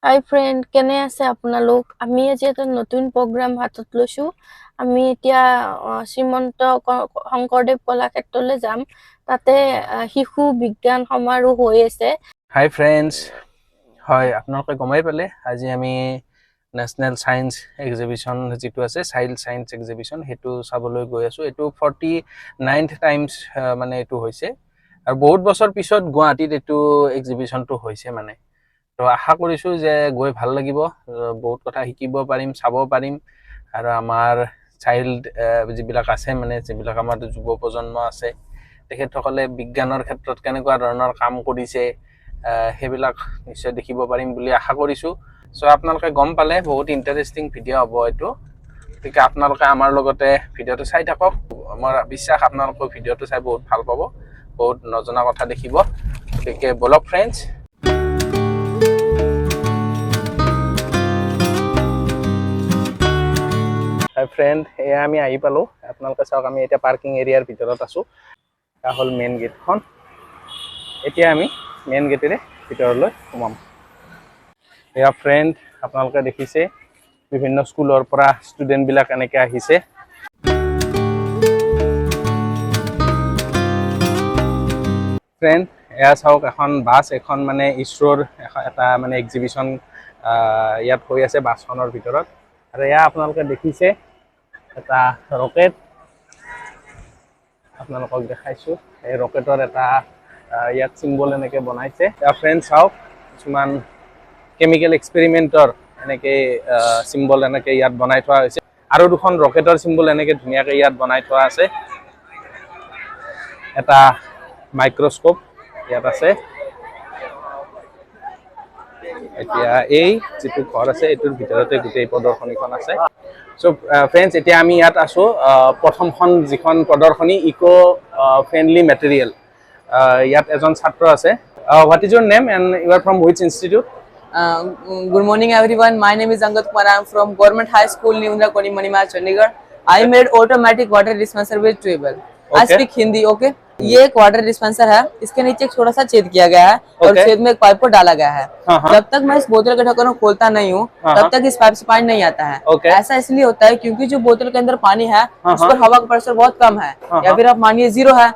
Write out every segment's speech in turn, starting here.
হাই friend, কেনে আছে আপোনালোক? আমি আজি এটা নতুন প্ৰগ্ৰাম হাতত লৈছো। আমি এতিয়া শ্ৰীমন্ত শংকৰদেৱ কলাক্ষেত্ৰলৈ যাম। তাতে শিশু বিজ্ঞান সমাৰোহ হৈ আছে। হাই ফ্ৰেণ্ডছ, হয় আপোনালোকে গমাই পালে আজি আমি নেশ্যনেল সায়েন্স এক্সিবিশন যেটো আছে চাইল্ড সায়েন্স এক্সিবিশন হেতু চাবলৈ গৈ আছো। এটো 49th টাইমছ মানে এটো হৈছে আৰু বহুত বছৰ পিছত গুৱাহাটীত এটো এক্সিবিশনটো হৈছে মানে। তো আশা কৰিছো যে গৈ ভাল লাগিব, বহুত কথা শিকিব পাৰিম, চাব পাৰিম আৰু আমাৰ চাইল্ড যিবিলাক আছে মানে যিবিলাক আমাৰ যুৱ প্ৰজন্ম আছে তেখেতসকলে বিজ্ঞানৰ ক্ষেত্ৰত কেনেকুৱা ধৰণৰ কাম কৰিছে সেইবিলাক নিশ্চয় দেখিব পাৰিম বুলি আশা কৰিছো। সো আপোনালোকে গম পালে বহুত ইন্টাৰেষ্টিং ভিডিঅ' হ'ব এটো। গতিকে আপোনালোকে আমাৰ লগতে ভিডিঅ'টো চাই থাকক। আমাৰ বিশ্বাস আপোনালোকে ভিডিঅ'টো চাই বহুত ভাল পাব, বহুত নজনা কথা দেখিব। গতিকে বলক ফ্ৰেণ্ডছ। হাই ফ্ৰেণ্ড, এয়া আমি আহি পালো। আপোনালোকে চাওক আমি এতিয়া পাৰ্কিং এৰিয়াৰ ভিতৰত আছো। এটা হ'ল মেইন গেটখন। এতিয়া আমি মেইন গেটেৰে ভিতৰলৈ সোমাম। এয়া ফ্ৰেণ্ড, আপোনালোকে দেখিছে বিভিন্ন স্কুলৰ পৰা ষ্টুডেন্ট বিলাক এনেকে আহিছে। ফ্ৰেণ্ড, এয়া চাওক এখন বাছ, এখন মানে ইছৰোৰ এটা মানে এক্সিবিশন ইয়াত হৈ আছে বাছখনৰ ভিতৰত। আৰু এয়া আপোনালোকে দেখিছে এটা ৰকেট। আপোনালোকক দেখাইছো এই ৰকেটৰ এটা ইয়াত সিম্বল এনেকে বনাইছে। ফ্ৰেণ্ড চাওক কিছুমান কেমিকেল এক্সপেৰিমেন্টৰ এনেকে সিম্বল এনেকে ইয়াত বনাই থোৱা হৈছে। আৰু দুখন ৰকেটৰ সিম্বল এনেকে ধুনীয়াকে ইয়াত বনাই থোৱা আছে। এটা মাইক্ৰস্কোপ ইয়াত আছে। এতিয়া এই যেটো ঘৰ আছে এটোৰ ভিতৰতে গোটেই প্ৰদৰ্শনীখন আছে। সো ফ্ৰেণ্ডছ, এতিয়া আমি ইয়াত আছো প্ৰথমখন যিখন প্ৰদৰ্শনী ইকো ফ্ৰেণ্ডলি মেটেৰিয়েল। ইয়াত এজন ছাত্ৰ আছে। What is your name and you are from which institute? Good morning everyone. My name is Angad Kumar. I am from Government High School, Neundra Koni Manimar, Chandigarh. I made automatic water dispenser with tubewell. I speak Hindi, okay? ये एक water dispenser है। इसके नीचे एक छोटा सा छेद किया गया है और छेद में एक पाइप को डाला गया है। जब तक मैं इस बोतल के ढक्कन को खोलता नहीं हूँ तब तक इस पाइप से पानी नहीं आता है। ऐसा इसलिए होता है क्योंकि जो बोतल के अंदर पानी है उस पर हवा का प्रेशर बहुत कम है, या फिर आप मानिए 0 है,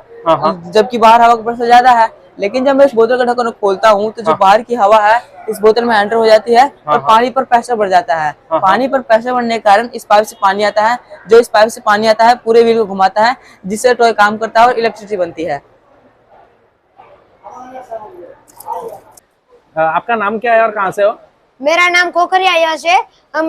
जबकि बाहर हवा का प्रेशर ज्यादा है। लेकिन जब मैं इस बोतल का ढक्कन खोलता हूँ तो जो बाहर की हवा है इस बोतल में एंटर हो जाती है और पानी पर प्रेशर बढ़ जाता है। पानी पर प्रेशर बढ़ने के कारण इस पाइप से पानी आता है। जो इस पाइप से पानी आता है पूरे व्हील को घुमाता है, जिससे टॉय काम करता है और इलेक्ट्रिसिटी बनती है। आपका नाम क्या है और कहाँ से हो? मेरा नाम कोकरिया यश है।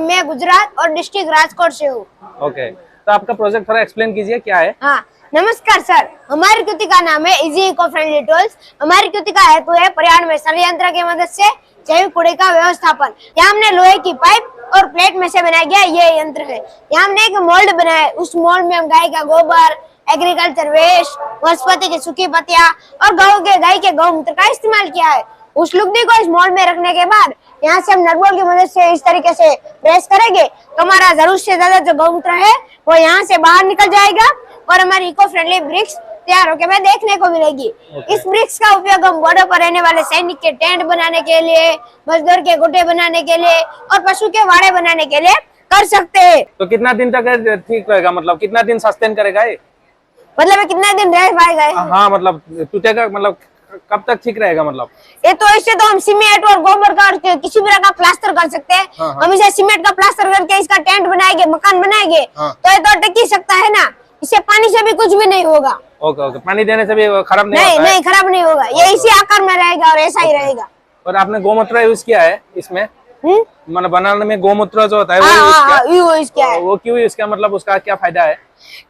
मैं गुजरात और डिस्ट्रिक्ट राजकोट से हूँ। ओके, तो आपका प्रोजेक्ट थोड़ा एक्सप्लेन कीजिए क्या है? हाँ, नमस्कार सर। हमारी कृति का नाम है इजी इको फ्रेंडली टूल्स। हमारी कृति का हेतु है पर्यावरण में षडयंत्र की मदद से जैविक कूड़े का व्यवस्थापन। यहाँ हमने लोहे की पाइप और प्लेट में से बनाया गया ये यंत्र है। यहाँ हमने एक मोल्ड बनाया है। उस मोल्ड में हम गाय का गोबर, एग्रीकल्चर वेस्ट, वनस्पति की सूखी पत्तियां और गाय के गौमूत्र का इस्तेमाल किया है। उस लुगदी को इस मोल्ड में रखने के बाद यहाँ से हम नटबोल्ट की मदद से इस तरीके से प्रेस करेंगे तो हमारा जरूरत से ज्यादा जो गौमूत्र है वो यहाँ से बाहर निकल जाएगा और हमारी इको फ्रेंडली ब्रिक्स तैयार होकर हमें देखने को मिलेगी। इस ब्रिक्स का उपयोग हम बॉर्डर पर रहने वाले सैनिक के टेंट बनाने के लिए, मजदूर के गुड्डे बनाने के लिए और पशु के वाड़े बनाने के लिए कर सकते हैं। तो कितना दिन तक ठीक रहेगा, मतलब कितना दिन सस्टेन करेगा ये? मतलब कितना दिन रह पाएगा? हाँ, मतलब टूटेगा, मतलब कब तक ठीक रहेगा? मतलब ये तो इससे तो हम सीमेंट और गोबर का किसी भी तरह का प्लास्टर कर सकते हैं। हम इसे सीमेंट का प्लास्टर करके इसका टेंट बनाएंगे, मकान बनाएंगे तो ये तो टिक ही सकता है ना। इससे पानी से भी कुछ भी नहीं होगा। ओके ओके, पानी देने से भी खराब नहीं नहीं होता नहीं, खराब नहीं होगा। ये इसी आकार में रहेगा और ऐसा ही रहेगा। और आपने गोमूत्र यूज किया है इसमें? मतलब बनाने में गोमूत्र जो होता है वो यूज किया है। वो क्यों यूज किया, मतलब उसका क्या फायदा है?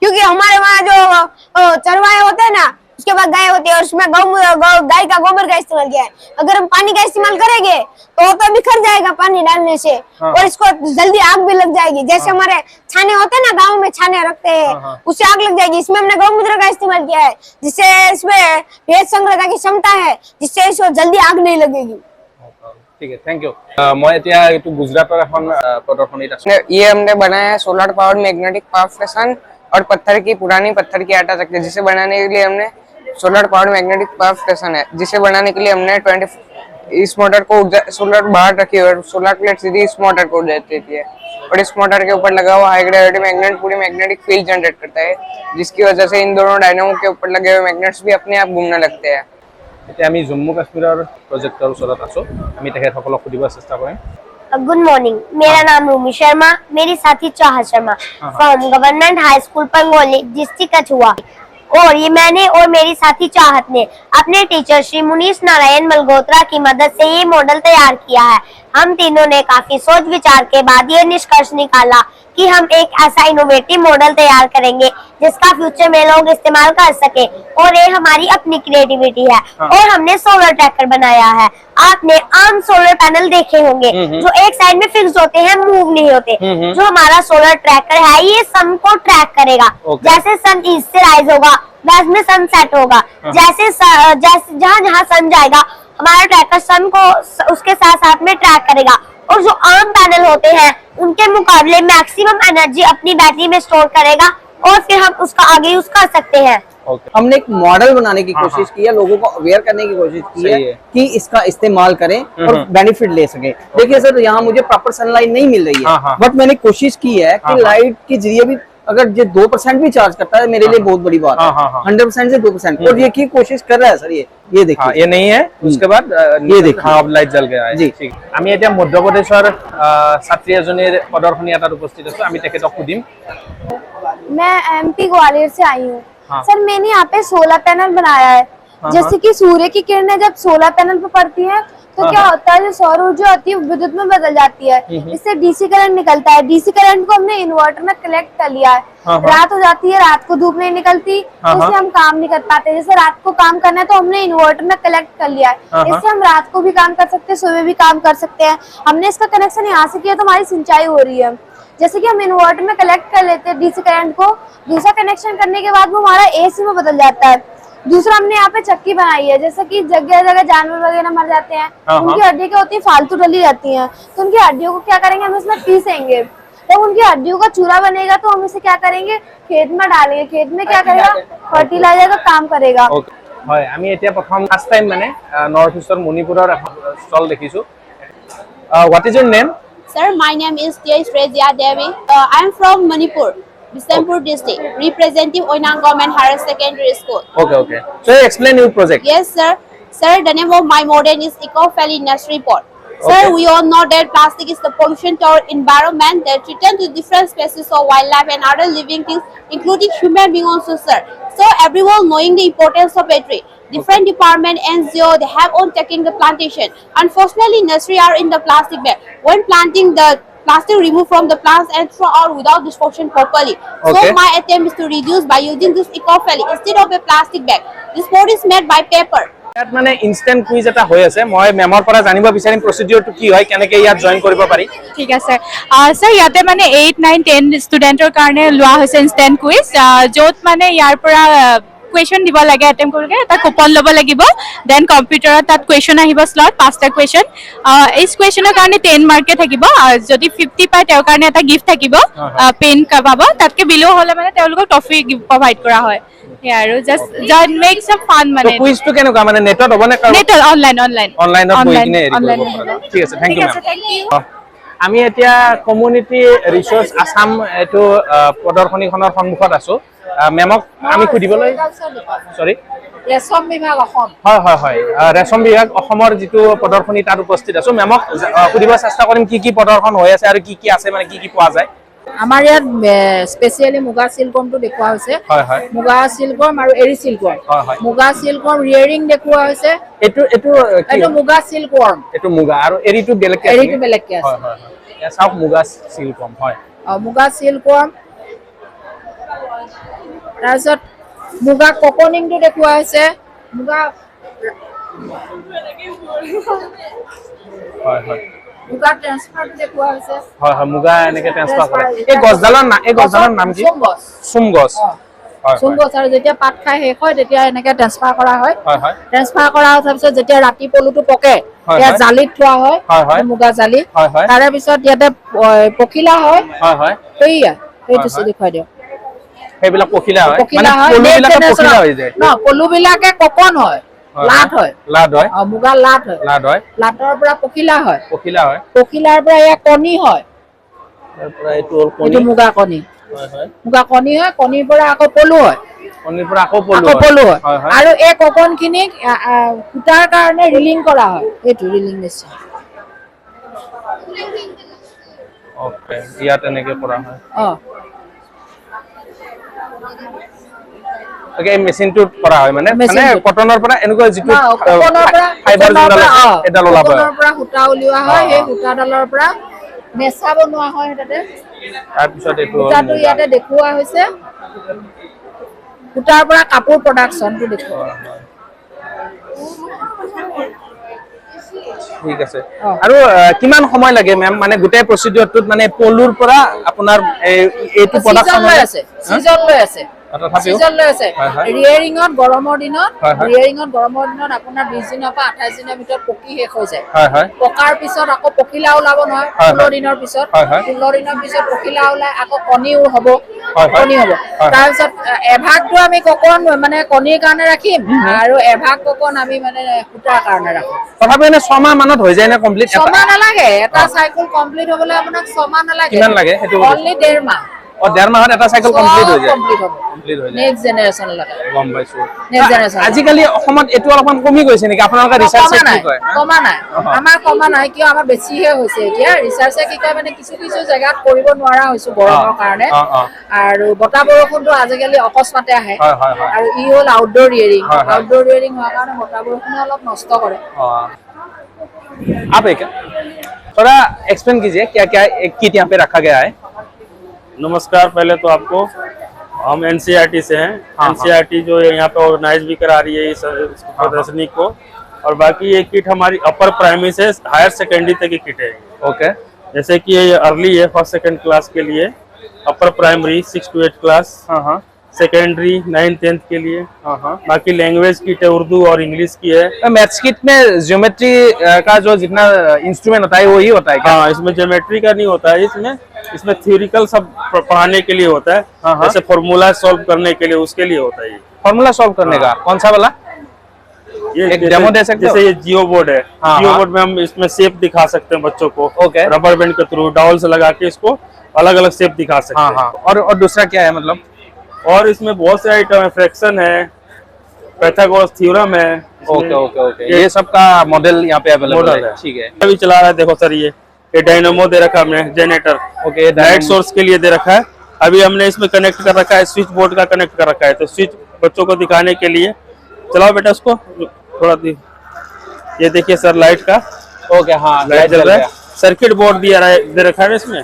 क्योंकि हमारे वहाँ जो चरवाहे होते हैं ना, उसके बाद गाय होती है और उसमें गाय का गोबर का इस्तेमाल किया है। अगर हम पानी का इस्तेमाल करेंगे तो बिखर जाएगा पानी डालने से और इसको जल्दी आग भी लग जाएगी। जैसे हमारे छाने होते हैं ना, गाँव में छाने रखते हैं, उससे आग लग जाएगी। इसमें हमने गौमूत्र का इस्तेमाल किया है जिससे इसमें वेद संग्रहता की क्षमता है, जिससे इसको जल्दी आग नहीं लगेगी। ठीक है, थैंक यू। मैं এতিয়া এটো গুজৰাটৰ এখন প্ৰদৰ্শনীত আছো। ये हमने बनाया है solar powered magnetic power station और पुरानी पत्थर की आटा चक्की, जिसे बनाने के लिए हमने solar powered magnetic power station है, जिसे बनाने के लिए हमने इस मोटर को सोलर बाहर रखी है और सोलर प्लेट सीधी इस मोटर को देती है और इस मोटर के ऊपर लगा हुआ हाई ग्रेविटी मैग्नेट पूरी मैग्नेटिक फील्ड जनरेट करता है, जिसकी वजह से इन दोनों डायनामो के ऊपर लगे हुए मैग्नेट्स भी अपने आप घूमने लगते हैं। এতিয়া আমি জম্মু কাশ্মীৰৰ প্ৰজেক্টৰ ওচৰত আছো, আমি তেখেতসকলক সুধিব চেষ্টা কৰিম। गुड मॉर्निंग, मेरा नाम रूमी शर्मा, मेरी साथी Chahat Sharma from government high school Pangoli district Kathua. और ये मैंने और मेरी साथी चाहत ने अपने टीचर श्री मुनीष नारायण मल्होत्रा की मदद से ये मॉडल तैयार किया है। हम तीनों ने काफी सोच विचार के बाद ये निष्कर्ष निकाला कि हम एक ऐसा इनोवेटिव मॉडल तैयार करेंगे जिसका फ्यूचर में लोग इस्तेमाल कर सके, और ये हमारी अपनी क्रिएटिविटी है। और हमने सोलर ट्रैकर बनाया है। आपने आम सोलर पैनल देखे होंगे जो एक साइड में फिक्स होते हैं, मूव नहीं होते। जो हमारा सोलर ट्रैकर है ये सन को ट्रैक करेगा। जैसे सन ईस्ट से राइज होगा वैसे में सन सेट होगा। जैसे जहाँ जहाँ सन जाएगा हमारा ट्रैकर सन को उसके साथ साथ में ट्रैक करेगा। और जो आम पैनल होते हैं उनके मुकाबले मैक्सिमम एनर्जी अपनी बैटरी में स्टोर करेगा और फिर हम उसका आगे यूज कर सकते हैं। हमने एक मॉडल बनाने की कोशिश की है, लोगों को अवेयर करने की कोशिश की है कि इसका इस्तेमाल करें और बेनिफिट ले सके। देखिए सर, यहाँ मुझे प्रॉपर सनलाइट नहीं मिल रही है, बट मैंने कोशिश की है कि लाइट के जरिए भी अगर ये 2% भी चार्ज करता है मेरे लिए बहुत बड़ी बात है। 100% से 2%, और ये की कोशिश कर रहा है सर। ये देखिए, ये नहीं है, उसके बाद ये देखिए, हाँ अब लाइट जल गया है। जी ठीक, আমি এতিয়া মধ্যপ্ৰদেশৰ ছাত্ৰী এজনীৰ প্ৰদৰ্শনী এটাত উপস্থিত আছো, আমি তেখেতক সুধিম। मैं एमपी ग्वालियर से आई हूँ। हाँ। सर मैंने यहाँ पे सोलर पैनल बनाया है। जैसे कि सूर्य की किरणें जब सोलर पैनल पर पड़ती हैं तो क्या होता है, जो सौर ऊर्जा होती है विद्युत में बदल जाती है। इससे डीसी करंट निकलता है। डीसी करंट को हमने इन्वर्टर में कलेक्ट कर लिया है। रात हो जाती है, रात को धूप नहीं निकलती तो इससे हम काम नहीं कर पाते। जैसे रात को काम करना है तो हमने इन्वर्टर में कलेक्ट कर लिया है। इससे हम रात को भी काम कर सकते हैं, सुबह भी काम कर सकते हैं। हमने इसका कनेक्शन यहाँ से किया तो हमारी सिंचाई हो रही है। जैसे कि हम इन्वर्टर में कलेक्ट कर लेते हैं डीसी करंट को, दूसरा कनेक्शन करने के बाद वो हमारा एसी में बदल जाता है। दूसरा हमने यहाँ पे चक्की बनाई है। जैसे कि जगह जगह जानवर वगैरह मर जाते हैं, उनकी हड्डियाँ क्या होती है, फालतू डली रहती हैं, तो उनकी हड्डियों को क्या करेंगे, हम इसमें पीसेंगे। जब उनकी हड्डियों का चूरा बनेगा तो हम इसे क्या करेंगे, खेत में डालेंगे। खेत में क्या करेगा, फर्टिलाइजर का काम करेगा। হয়, আমি এতিয়া প্ৰথম ফাৰ্ষ্ট টাইম মানে নৰ্থ ইষ্টৰ মণিপুৰৰ ষ্টল দেখিছো। What is your name? Sir, my name is T.S. Rezia Devi. I am from Manipur, Bisempur district, representing Oinang Government Higher Secondary School. Okay. So explain your project. Yes, sir. Sir, the name of my model is Eco-Friendly Nursery Pot. Sir, we all know that plastic is the pollution to our environment that threatens to different species of wildlife and other living things, including human beings also, sir. So everyone knowing the importance of a tree. Different department, NGO, they have on taking the plantation. Unfortunately, nursery are in the plastic bag. When planting, the plastic removed from the plants and throw out without disposal properly. So my attempt is to reduce by using this eco-friendly instead of a plastic bag. This board is made by paper. ইয়াত মানে instant quiz এটা হৈ আছে, মই মেমৰ পৰা জানিব বিচাৰিম প্ৰচিডিউৰটো কি হয়, কেনেকৈ ইয়াত জইন কৰিব পাৰি। ঠিক আছে স্যাৰ, ইয়াতে মানে 8, 9, 10 ষ্টুডেণ্টৰ কাৰণে লোৱা হৈছে ইনষ্টেন্ট কুইজ, য'ত মানে ইয়াৰ পৰা কুৱেশ্যন দিব লাগে, এটেম্প কৰিলে এটা কুপন ল'ব লাগিব। দেন কম্পিউটাৰত তাত কুৱেশ্যন আহিব, স্লট 5টা কুৱেশ্যন। এই কুৱেশ্যনৰ কাৰণে 10 মাৰ্কে থাকিব। যদি 50 পায় তেওঁৰ কাৰণে এটা গিফ্ট থাকিব, পেন পাব। তাতকে বিলো হ'লে মানে তেওঁলোকক ট্ৰফি প্ৰভাইড কৰা হয়। আৰু জাষ্ট মেক সাম ফান মানে। কুইজটো কেনেকুৱা মানে নেটত হ'ব নে? নেটত, অনলাইনত গৈ কিনে হেৰি কৰিব পাৰা। ঠিক আছে, থেংক ইউ মেম। আমি এতিয়া কমিউনিটি ৰিচোৰ্চ আছাম এইটো প্ৰদৰ্শনীখনৰ সন্মুখত আছো। মেমক আমি সুধিবলৈ, সৰি ৰেশম বিভাগ অসম, হয় ৰেশম বিভাগ অসমৰ যিটো প্ৰদৰ্শনী তাত উপস্থিত আছো। মেমক সুধিব চেষ্টা কৰিম কি কি প্ৰদৰ্শন হৈ আছে আৰু কি কি আছে, মানে কি কি পোৱা যায়। আমাৰ ইয়াত স্পেচিয়েলি মুগা চিল্কমটো দেখুওৱা হৈছে। মুগা চিল্কম আৰু এৰি চিল্কম। মুগা চিল্কম ৰিয়েৰিং দেখুওৱা হৈছে। এইটো মুগা চিল্কৱৰ্ম, এইটো মুগা, আৰু এৰিটো বেলেগকে আছে। এৰিটো বেলেগকে আছে। হয় চাওক, মুগা চিল্কম হয়। মুগা চিল্কৱৰ্ম, তাৰপিছত মুগা ককনিংটো দেখুওৱা হৈছে। মুগা মুগা ট্ৰান্সফাৰটো দেখুওৱা হৈছে। মুগা এনেকে ট্ৰান্সফাৰ কৰে। এই গছডালৰ নাম কি? চুমগছ। চুমগছ, আৰু যেতিয়া পাত খাই শেষ হয় তেতিয়া এনেকে ট্ৰান্সফাৰ কৰা হয়। ট্ৰান্সফাৰ কৰা হোৱাৰ পিছত যেতিয়া ৰাতি পলুটো পকে, ইয়াত জালিত থোৱা হয়, মুগা জালি। তাৰে পিছত ইয়াতে পখিলা হয়। সেইয়া সেইটো দেখুৱাই দিয়ক। সেইবিলাক পখিলা হয়, পখিলা হয়, পলু বিলাকে ককন হয়। লাট হয় লাড হয় মুগাৰ লাট হয় লাটৰ পৰা পখিলা হয় পখিলাৰ পৰা এয়া কণী হয় তাৰ পৰা এইটো হ'ল কণী এইটো মুগা কণী মুগা কণী হয় কণীৰ পৰা আকৌ পলু হয় কণীৰ পৰা আকৌ পলু হয় আৰু এই ককনখিনিক সূতাৰ কাৰণে ৰিলিং কৰা হয় এইটো ৰিলিং মেচিন ওকে ইয়াত এনেকে কৰা হয় ওকে মেচিনটোত কৰা হয় মানে কটনৰ পৰা এনেকুৱা যিটো ফাইবাৰ যোনডাল এডাল ওলাব কটনৰ পৰা সূতা উলিওৱা হয় সেই সূতাডালৰ পৰা নেচা বনোৱা হয় তাতে তাৰপিছত এইটো সূতাটো ইয়াতে দেখুওৱা হৈছে সূতাৰ পৰা কাপোৰ প্ৰডাকশ্যনটো দেখুওৱা ঠিক আছে আৰু কিমান সময় লাগে মেম মানে গোটেই প্ৰসিডিউৰটোত মানে পলুৰ পৰা আপোনাৰ এইটো প্ৰডাকশ্যন লৈ আছে সিজন লৈ আছে সিজন লৈ আছে ৰিয়েৰিঙত গৰমৰ দিনত আপোনাৰ 20 দিনৰ পৰা 28 দিনৰ ভিতৰত পকি শেষ হৈ যায় পকাৰ পিছত আকৌ পখিলা ওলাব নহয় 16 দিনৰ পিছত পখিলা ওলাই আকৌ কণীও হ'ব তাৰপিছত এভাগটো আমি ককন মানে কণীৰ কাৰণে ৰাখিম আৰু এভাগ ককন আমি মানে সূতাৰ কাৰণে ৰাখিম তথাপি এনে 6 মাহ মানত হৈ যায় না কমপ্লিট 6 মাহ নালাগে এটা সাইকেল কমপ্লিট হ'বলৈ আপোনাক 6 মাহ নালাগে কিমান লাগে সেইটো অনলি 1.5 মাহ 1.5 মাহত এটা সাইকেল কমপ্লিট হৈ যায় নেক্সট জেনাৰেচন লাগে গম পাইছো নেক্সট জেনাৰেচন আজিকালি অসমত এটো অলপমান কমি গৈছে নেকি আপোনালোকৰ ৰিচাৰ্চে কি কয় কমা নাই আমাৰ কমা নাই কিয় আমাৰ বেছিহে হৈছে এতিয়া ৰিচাৰ্চে কি কয় মানে কিছু জায়গাত কৰিব নোৱাৰা হৈছো গৰমৰ কাৰণে আৰু বতাহ বৰষুণটো আজিকালি অকস্মাতে আহে আৰু ই হ'ল আউটডোৰ ৰিয়েৰিং হোৱাৰ কাৰণে বতাহ বৰষুণে অলপ নষ্ট কৰে आप एक थोड़ा एक्सप्लेन कीजिए क्या क्या एक किट यहाँ पे रखा गया है नमस्कार पहले तो आपको हम एनसीईआरटी से हैं एनसीईआरटी जो यहाँ पे ऑर्गेनाइज भी करा रही है इस प्रदर्शनी को और बाकी ये किट हमारी अपर प्राइमरी से हायर सेकेंडरी तक की किट है ओके जैसे कि ये अर्ली है 1st 2nd क्लास के लिए upper primary 6 to 8 class secondary 9th 10th के लिए बाकी लैंग्वेज किट है उर्दू और इंग्लिश की है मैथ्स किट में ज्योमेट्री का जो जितना इंस्ट्रूमेंट होता है वही होता है क्या? हाँ इसमें ज्योमेट्री का नहीं होता है इसमें थ्योरिकल सब पढ़ाने के लिए होता है जैसे फॉर्मूला सॉल्व करने के लिए उसके लिए होता है ये फॉर्मूला सॉल्व करने का कौन सा वाला ये एक डेमो दे सकते हो? जैसे ये जियो बोर्ड है जियो बोर्ड में हम इसमें शेप दिखा सकते हैं बच्चों को रबर बैंड के थ्रू डॉल से लगा के इसको अलग अलग शेप दिखा सकते हैं और दूसरा क्या है मतलब और इसमें बहुत से आइटम है फ्रैक्शन है पाइथागोरस थ्योरम है ओके ये सब का मॉडल यहाँ पे अवेलेबल है ठीक है अभी चला रहा है देखो सर ये डायनामो दे रखा है हमने जनरेटर ओके लाइट सोर्स के लिए दे रखा है अभी हमने इसमें कनेक्ट कर रखा है स्विच बोर्ड का कनेक्ट कर रखा है तो स्विच बच्चों को दिखाने के लिए चलाओ बेटा उसको थोड़ा ये देखिए सर लाइट का ओके हाँ लाइट जल रहा है सर्किट बोर्ड दे रखा है इसमें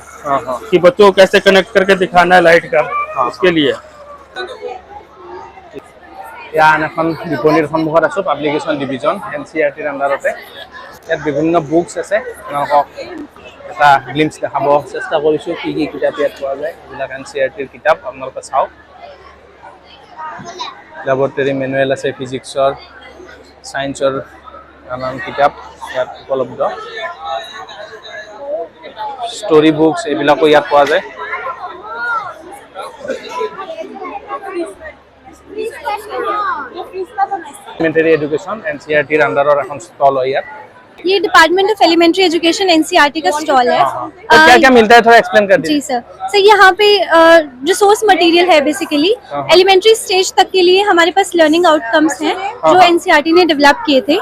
कि बच्चों को कैसे कनेक्ट करके दिखाना है लाइट का उसके लिए ইয়ান এখন বিপণীৰ সন্মুখত আছো পাব্লিকেশ্যন ডিভিজন এনচিইআৰটিৰ আন্ডাৰতে ইয়াত বিভিন্ন বুকছ আছে আপোনালোকক এটা গ্লিম্পছ দেখাব চেষ্টা কৰিছো কি কি কিতাপ ইয়াত পোৱা যায় এইবিলাক এনচিইআৰটিৰ কিতাপ আপোনালোকে চাওক ল্যাবৰেটৰী মেনুৱেল আছে ফিজিক্সৰ সায়েন্সৰ নানান কিতাপ ইয়াত উপলব্ধ ষ্টৰী বুকছ এইবিলাকো ইয়াত পোৱা যায় एलिमेंटरी एजुकेशन एनसीईआरटी अंडर और स्टॉल है यार ये department of elementary education NCERT का स्टॉल है तो क्या क्या मिलता है थोड़ा एक्सप्लेन कर दीजिए जी सर यहाँ पे रिसोर्स मटेरियल है बेसिकली एलिमेंट्री स्टेज तक के लिए हमारे पास लर्निंग आउटकम्स हैं जो एनसीईआरटी ने डेवलप किए थे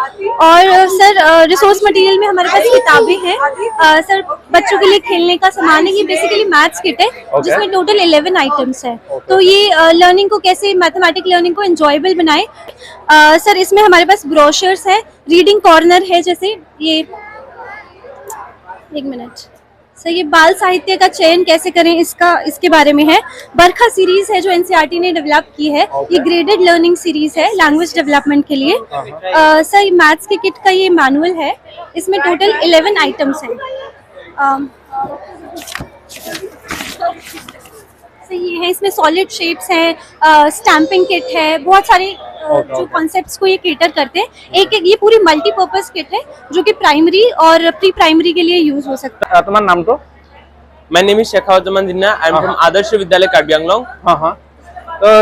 और सर रिसोर्स मटेरियल में हमारे पास किताबें हैं सर बच्चों के लिए खेलने का सामान है ये बेसिकली मैथ्स किट है जिसमें टोटल 11 आइटम्स है तो ये लर्निंग को कैसे मैथमेटिक लर्निंग को एंजॉयबल बनाए सर इसमें हमारे पास ब्रोशर्स है रीडिंग कॉर्नर है जैसे ये 1 मिनट सर ये बाल साहित्य का चयन कैसे करें इसके बारे में है बरखा सीरीज है जो एनसीईआरटी ने डेवलप की है ये ग्रेडेड लर्निंग सीरीज है लैंग्वेज डेवलपमेंट के लिए सर मैथ्स के किट का ये मैनुअल है इसमें टोटल 11 आइटम्स हैं ये है इसमें सॉलिड शेप्स हैं स्टैंपिंग किट है बहुत सारे जो कॉन्सेप्ट्स को ये केटर करते हैं एक ये पूरी मल्टीपर्पज किट है जो कि प्राइमरी और प्री प्राइमरी के लिए यूज हो सकता है तुम्हारा नाम तो My name is Shekhawat Jinnah. I am from Adarsh Vidyalaya Karbi Anglong.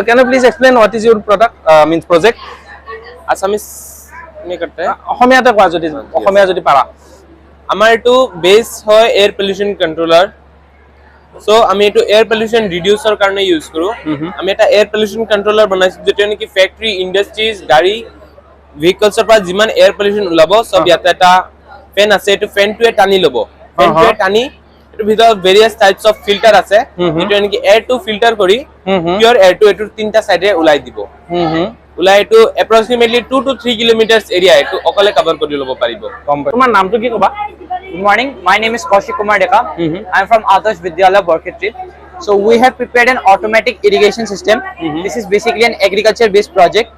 Can you please explain what is your product means project? Assamese में करता है অসমীয়াতে কোৱা যদি অসমীয়া যদি পাৰা আমাৰ এটো বেস হয় এয়াৰ পলিউশন কন্ট্रोलर সো আমি এটো এয়াৰ পলিউশন ৰিডিউসাৰ কাৰণে ইউজ কৰো আমি এটা এয়াৰ পলিউশন কন্ট্रोलर বনাইছো যেটো নেকি ফ্যাক্টৰি ইন্ডাস্ট্ৰিজ গাড়ী ভেহিকলছৰ পৰা যিমান এয়াৰ পলিউশন ওলাব সব ইয়াতে এটা ফেন আছে এটো ফেনটোৱে টানি লব ফেনটোৱে টানি এটো ভিতৰত ভেৰিয়াস টাইপস অফ ফিল্টাৰ আছে যেটো নেকি এয়াৰ টু ফিল্টাৰ কৰি পিওর এয়ার টু এটো তিনটা সাইডে ওলাই দিব ওলাই এটো এপ্রক্সিমেটলি 2 to 3 কিলোমিটারস এরিয়া এটো অকলে কভার কৰি লব পাৰিব তোমাৰ নামটো কি ক'বা Good morning. My name is Kaushik Kumar Deka. I am from Adarsh Vidyalaya, Borkhetri. So we have prepared an automatic irrigation system. This is basically an agriculture-based project.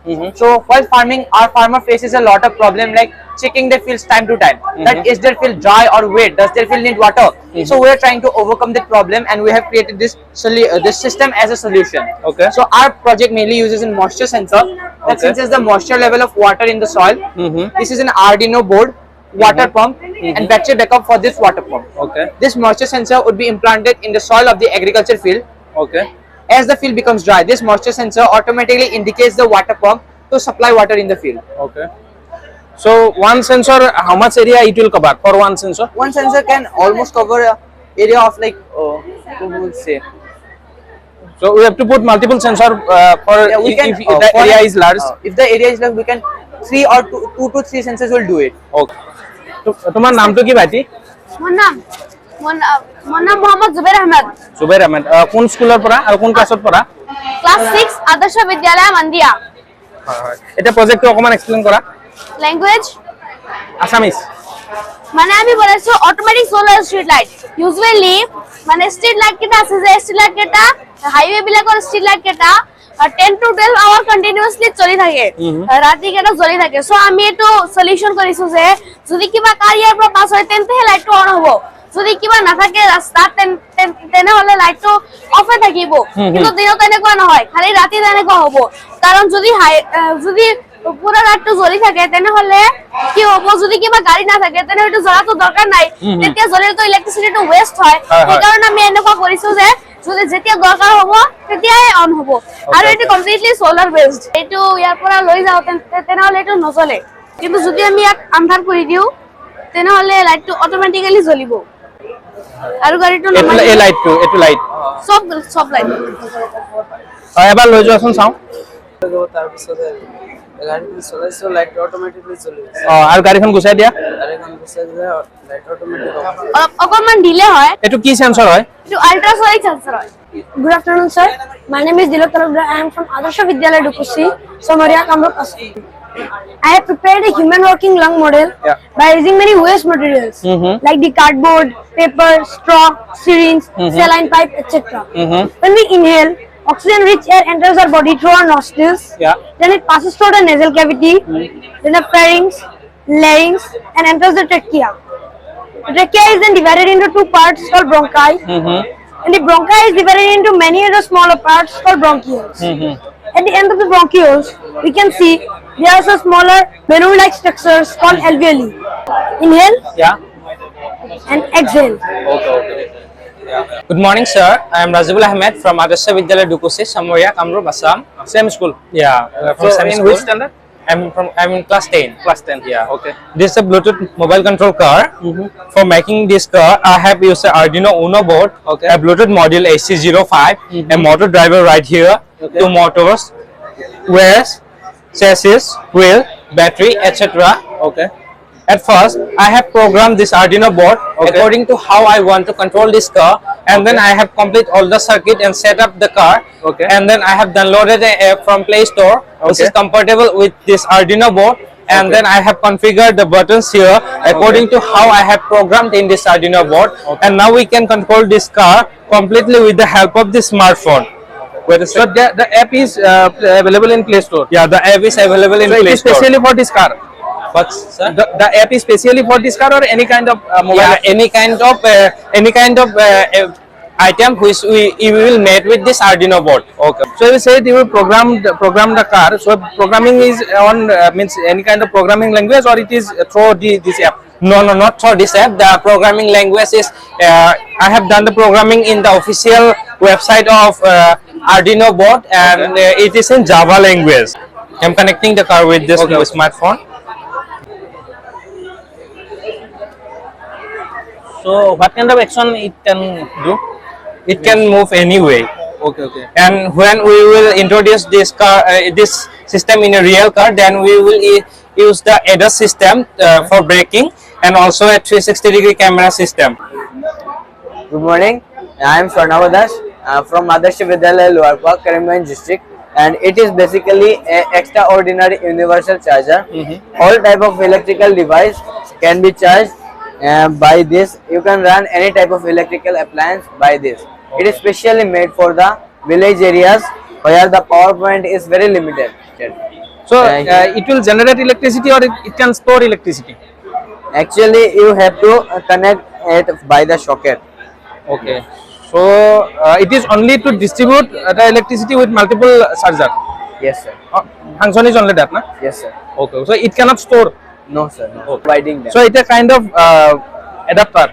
So while farming, our farmer faces a lot of problem like checking their fields time to time. That is their field dry or wet? Does their field need water? So we are trying to overcome that problem, and we have created this system as a solution. Okay. So our project mainly uses a moisture sensor that senses the moisture level of water in the soil. This is an Arduino board, water pump and battery backup for this water pump. Okay. This moisture sensor would be implanted in the soil of the agriculture field. Okay. As the field becomes dry, this moisture sensor automatically indicates the water pump to supply water in the field. Okay. So one sensor, how much area it will cover for one sensor? One sensor can almost cover a area of like we will say. So we have to put multiple sensor for We can, if the for area an- is large. If the area is large, we can 2 to 3 sensors will do it. Okay. তোমার নামটো কি ভাইটি মোৰ নাম মোহাম্মদ জুবেৰ আহমেদ জুবেৰ আহমেদ কোন স্কুলৰ পৰা আৰু কোন ক্লাছত পঢ়া ক্লাছ 6 আদৰ্শ বিদ্যালয় মন্দিয়া এটা প্ৰজেক্টটো অকমান এক্সপ্লেইন কৰা ল্যাঙ্গুৱেজ আসামিজ মানে আমি বলাইছো automatic solar street light usually মানে স্ট্রিট লাইট কেটা আছে যে স্ট্রিট লাইট কেটা হাইওয়ে বিলাকৰ স্ট্ৰিট লাইট কেটা 10 to 12 আৱাৰ কন্টিনিউয়াসলি চলি থাকে ৰাতি কেটা জ্বলি থাকে সো আমি এটো সলিউশন কৰিছো যে যদি কিবা কাৰিয়াৰ পৰা পাছ হয় তেন্তে লাইটটো অন হ'ব যদি কিবা নাথাকে ৰাস্তা তেনে হলে লাইটটো অফে থাকিব কিন্তু দিনত এনেকুৱা নহয় খালি ৰাতি তেনেকুৱা হ'ব কাৰণ যদি পুরা লাইটটো জ্বলি থাকে তেনে হলে কি হ'ব যদি কিবা গাড়ী না থাকে তেনে হয়তো জ্বলাটো দৰকাৰ নাই তেতিয়া জ্বলিলে তো ইলেক্ট্ৰিসিটিটো ওয়েস্ট হয় সেইকাৰণে আমি এনেকুৱা কৰিছো যে যদি যেতিয়া দৰকাৰ হ'ব তেতিয়াই অন হ'ব আৰু এটো কমপ্লিটলি সোলাৰ বেসড এটো ইয়াৰ পৰা লৈ যাও তেনে হলে এটো নজ্বলে কিন্তু যদি আমি ইয়াক আন্ধাৰ কৰি দিও তেনে হলে লাইটটো অটোমেটিক্যালি জ্বলিব আৰু গাড়ীটো এই লাইটটো এটো লাইট সব লাইট এবাৰ লৈ যোৱাচোন চাও তাৰ পিছত গাড়ীখন চলাইছো লাইট অটোমেটিকলি চলি আৰু গাড়ীখন গুচাই দিয়া গাড়ীখন গুচাই দিলে লাইট অটোমেটিক অকমান ডিলে হয় এটো কি সেন্সর হয় এটো আল্ট্রাসনিক সেন্সর হয় Good afternoon, sir. My name is Dilok Talabra. I am from Adarsh Vidyalaya Dukusi, Somaria, Kamrup, Assam. I have prepared a human working lung model by using many waste materials like the cardboard, paper, straw, syringe, saline pipe, etc. When we inhale, oxygen-rich air enters our body through our nostrils. Then it passes through the nasal cavity, then the pharynx, larynx, and enters the trachea. The trachea is then divided into two parts called bronchi. And the bronchi is divided into many other smaller parts called bronchioles. At the end of the bronchioles, we can see there are some smaller balloon-like structures called alveoli. Inhale and exhale. Good morning, sir. I am Razibul Ahmed from Adarsh Vidyalaya Dukusi, Samoria, Kamrup, Assam. Same school. Yeah, from same in school. which standard? I'm in class 10. Class 10. Yeah. Okay. This is a Bluetooth mobile control car. For making this car, I have used an Arduino Uno board, a Bluetooth module AC05, a motor driver right here, two motors, wheels, chassis, wheel, battery, etc. Okay. At first, I have programmed this Arduino board according to how I want to control this car, and then I have complete all the circuit and set up the car. And then I have downloaded an app from Play Store, which is compatible with this Arduino board. And then I have configured the buttons here according to how I have programmed in this Arduino board. And now we can control this car completely with the help of this smartphone. So the app is available in Play Store. Yeah, the app is available in Play Store. Especially for this car. But sir, the app is specially for this car or any kind of mobile? Yeah, any kind of item which we will made with this Arduino board. Okay. So you said you will program the car. So programming is on means any kind of programming language, or it is through this app? No, not through this app. The programming language is I have done the programming in the official website of Arduino board, and it is in Java language. I'm connecting the car with this smartphone. So what kind of action it can do? It can move anyway. Okay, okay. And when we will introduce this car, this system in a real car, then we will use the ADAS system for braking and also a 360-degree camera system. Good morning. I am Swarnavadash from Adarsh Vidyalaya Lower Park, Karimganj district, and it is basically an extraordinary universal charger. All type of electrical device can be charged by this. You can run any type of electrical appliance by this. It is specially made for the village areas where the power point is very limited. So it will generate electricity or it can store electricity? Actually, you have to connect it by the socket. Okay. So it is only to distribute the electricity with multiple charger. Yes, sir. Function is only that, na? Yes, sir. Okay. So it cannot store. No, sir. No. Providing them. So it is a kind of adapter.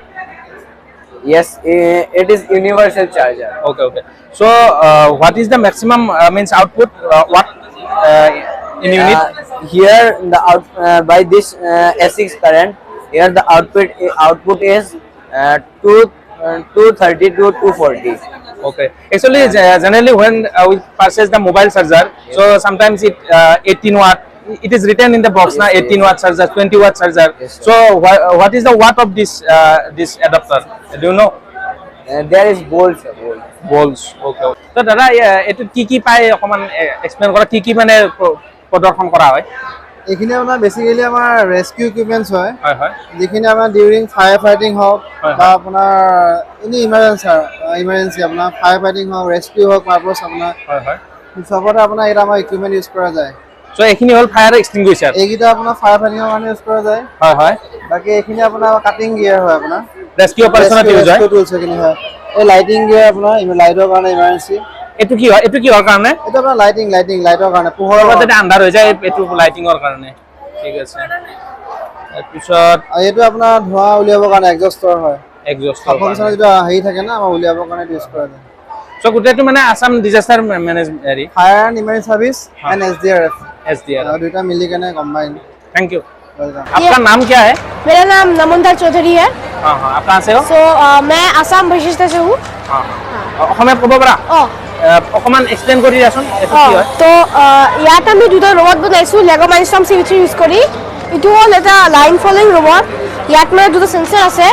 Yes, it is universal charger. Okay, okay. So what is the maximum means output? What in unit? Here the by this S6 current, here the output is 230 to 240. Okay. Actually, generally when we purchase the mobile charger, so sometimes it 18 watt. It is written in the box, na 18 watt charger, 20 watt charger. So what is the watt of this this adapter? Do you know? There is volts. Volts. Okay. So dada etu ki pai okoman explain kora ki mane প্ৰদৰ্শন কৰা হয়? এইখিনি আপোনাৰ basically আমাৰ rescue equipments হয় হয় হয় যিখিনি আমাৰ ডিউৰিং ফায়াৰ ফাইটিং হওক বা আপোনাৰ এনি ইমাৰ্জেন্সি আপোনাৰ ফায়াৰ ফাইটিং হওক ৰেস্কিউ হওক পাৰপস আপোনাৰ হয় হয় সবতে আপোনাৰ এটা আমাৰ ইকুইপমেন্ট ইউজ কৰা যায় সো এইখিনি হল ফায়াৰ এক্সটিংগুইশাৰ এইগিটা আপোনাৰ ফায়াৰ ফাইটিংৰ কাৰণে ইউজ কৰা যায় হয় হয় বাকি এইখিনি আপোনাৰ কাটিং গিয়াৰ হয় আপোনাৰ ৰেস্কিউ অপাৰেচনত ইউজ হয় টুলছ এইখিনি হয় এই লাইটিং গিয়াৰ আপোনাৰ লাইটৰ কাৰণে ইমাৰ্জেন্সি এটো কি হয় এটো কিহৰ কাৰণে এটা আপোনাৰ লাইটৰ কাৰণে পোহৰৰ বাবে আন্ধাৰ হৈ যায় এটো লাইটিংৰ কাৰণে ঠিক আছে তাৰপিছত এইটো আপোনাৰ ধোঁৱা উলিয়াবৰ কাৰণে এক্সজস্টৰ হয় এক্সজস্টৰ ফাংচন যেটা হেৰি থাকে না আমাৰ উলিয়াবৰ কাৰণে ইউজ কৰা যায় সো গুটেটো মানে আসাম ডিজাস্টাৰ মেনেজমেন্ট হেৰি fire and emergency service and SDRF দুইটা মিলি কেনে কম্বাইন थैंक यू आपका नाम क्या है मेरा नाम नमनता चौधरी है हाँ हाँ आप कहाँ से हो मैं आसाम वैशिष्ट से हूँ हाँ অসমীয়া ক'ব পাৰা অকমান এক্সপ্লেইন কৰি দিয়াচোন এটো কি হয় তো ইয়াত আমি দুটা ৰবট বনাইছো লেগো মাইনষ্টৰ্ম C3 ইউজ কৰি ইটো হ'ল এটা লাইন ফলোইং ৰবট ইয়াত মানে দুটা সেন্সৰ আছে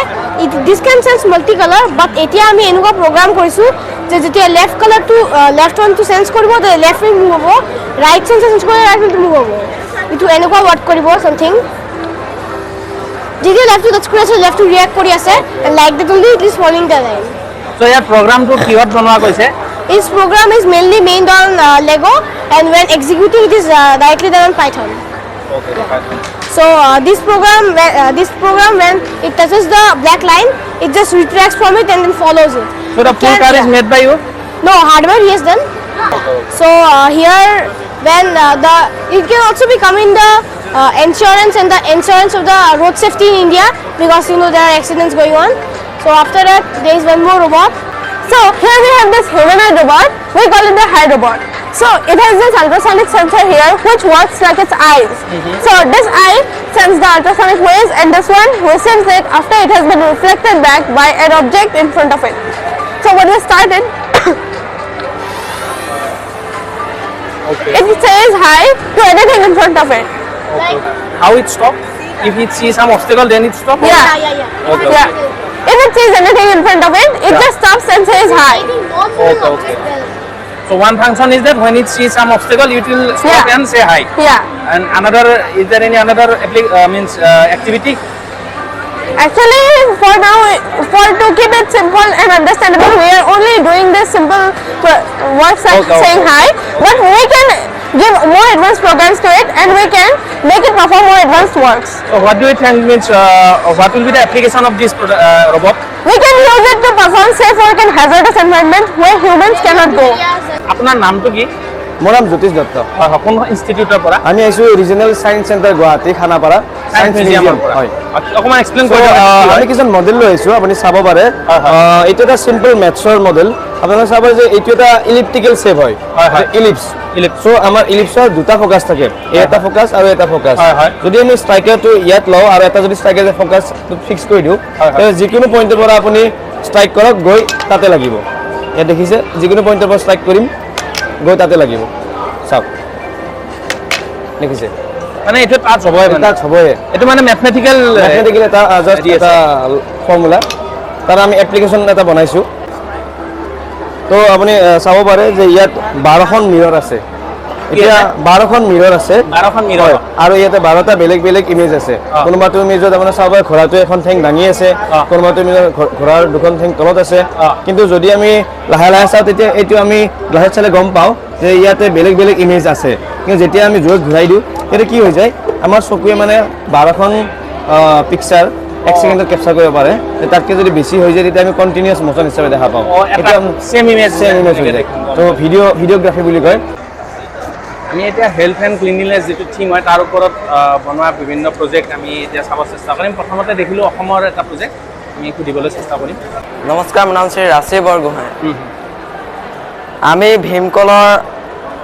this can sense multi colour but এতিয়া আমি এনেকুৱা প্ৰগ্ৰাম কৰিছো যে যেতিয়া লেফট কালাৰটো লেফট ওয়ানটো সেন্স কৰিব তে লেফট উইং মুভ হ'ব ৰাইট সেন্স কৰিলে ৰাইট উইংটো মুভ হ'ব ইটো এনেকুৱা ওয়াৰ্ক কৰিব সামথিং যেতিয়া লেফট টু টাচ কৰি আছে লেফট টু ৰিয়েক্ট কৰি আছে and like that only it is following the line so ইয়াৰ প্ৰগ্ৰামটো কিহত বনোৱা গৈছে This program is mainly made on Lego, and when executing it is directly done on Python. Okay, Python. So this program when it touches the black line, it just retracts from it and then follows it. So the full car is made by you? No, hardware he has done. So here when it can also become in the insurance and the insurance of the road safety in India, because you know there are accidents going on. So after that there is one more robot. So here we have this humanoid robot, we call it the head robot. So it has this ultrasonic sensor here which works like its eyes. So this eye sends the ultrasonic waves and this one receives it after it has been reflected back by an object in front of it. So when we started, it says hi to anything in front of it. Okay. How it stop? If it sees some obstacle then it stop? Yeah. Okay. Yeah. If it sees anything in front of it, it just stops and says hi. Okay. So one function is that when it sees some obstacle, it will stop and say hi. Yeah. And another, is there any another activity? Actually, for now, to keep it simple and understandable, we are only doing this simple works like saying hi. But we can give more advanced programs to it, and we can make it perform more advanced works. So what do you think means? What will be the application of this robot? We can use it to perform safe work in hazardous environment where humans cannot go. আপোনাৰ নামটো কি? মোৰ নাম জ্যোতিষ দত্ত। কোন ইনষ্টিটিউটৰ পৰা? আমি আইছো regional science centre Guwahati Khanapara science মিউজিয়ামৰ পৰা। হয়। অকমান এক্সপ্লেইন কৰি আমি কিছু মডেল লৈ আইছো আপুনি চাব পাৰে। এটা এটা সিম্পল ম্যাথছৰ মডেল আপোনালোকে চাব যে এইটো এটা ইলিপ্টিকেল শেপ হয় ইলিপস সো আমাৰ ইলিপসৰ দুটা ফোকাস থাকে এটা ফোকাস আৰু এটা ফোকাস যদি আমি ষ্ট্ৰাইকাৰটো ইয়াত লওঁ আৰু এটা যদি ষ্ট্ৰাইকাৰ ফোকাস ফিক্স কৰি দিওঁ তেতিয়াহ'লে যিকোনো পইণ্টৰ পৰা আপুনি ষ্ট্ৰাইক কৰক গৈ তাতে লাগিব ইয়াত দেখিছে যিকোনো পইণ্টৰ পৰা ষ্ট্ৰাইক কৰিম গৈ তাতে লাগিব চাওক দেখিছে মানে এইটো টাচ হ'বই মানে টাচ হ'বই এইটো মানে মেথমেটিক্যাল এটা জাস্ট এটা ফৰ্মুলা তাৰ আমি এপ্লিকেশ্যন এটা বনাইছোঁ তো আপুনি চাব পাৰে যে ইয়াত 12খন মিৰৰ আছে এতিয়া 12খন মিৰৰ আছে 12খন মিৰৰ আৰু ইয়াতে 12টা বেলেগ বেলেগ ইমেজ আছে কোনোবাটো ইমেজত আপোনাৰ চাব পাৰে ঘোঁৰাটো এখন ঠেং দাঙি আছে কোনোবাটো ইমেজত ঘোঁৰাৰ দুখন ঠেং তলত আছে কিন্তু যদি আমি লাহে লাহে চাওঁ তেতিয়া এইটো আমি লাহে চালে গম পাওঁ যে ইয়াতে বেলেগ বেলেগ ইমেজ আছে কিন্তু যেতিয়া আমি জোৰত ঘূৰাই দিওঁ তেতিয়া কি হৈ যায় আমাৰ চকুৱে মানে 12খন পিকচাৰ এক সেকেন্ডত ক্যাপচাৰ কৰিব পাৰে তাতকৈ যদি বেছি হৈ যায় তেতিয়া আমি কন্টিনিউয়াস মোশন হিচাপে দেখা পাওঁ এটা সেম ইমেজ হৈ যায় তো ভিডিওগ্ৰাফি বুলি কয় আমি এতিয়া হেলথ এণ্ড ক্লিনলিনেছ যিটো থিম হয় তাৰ ওপৰত বনোৱা বিভিন্ন প্ৰজেক্ট আমি এতিয়া চাব চেষ্টা কৰিম প্ৰথমতে দেখিলোঁ অসমৰ এটা প্ৰজেক্ট আমি সুধিবলৈ চেষ্টা কৰিম নমস্কাৰ মোৰ নাম শ্ৰী ৰাশি বৰগোহাঁই আমি ভীমকলৰ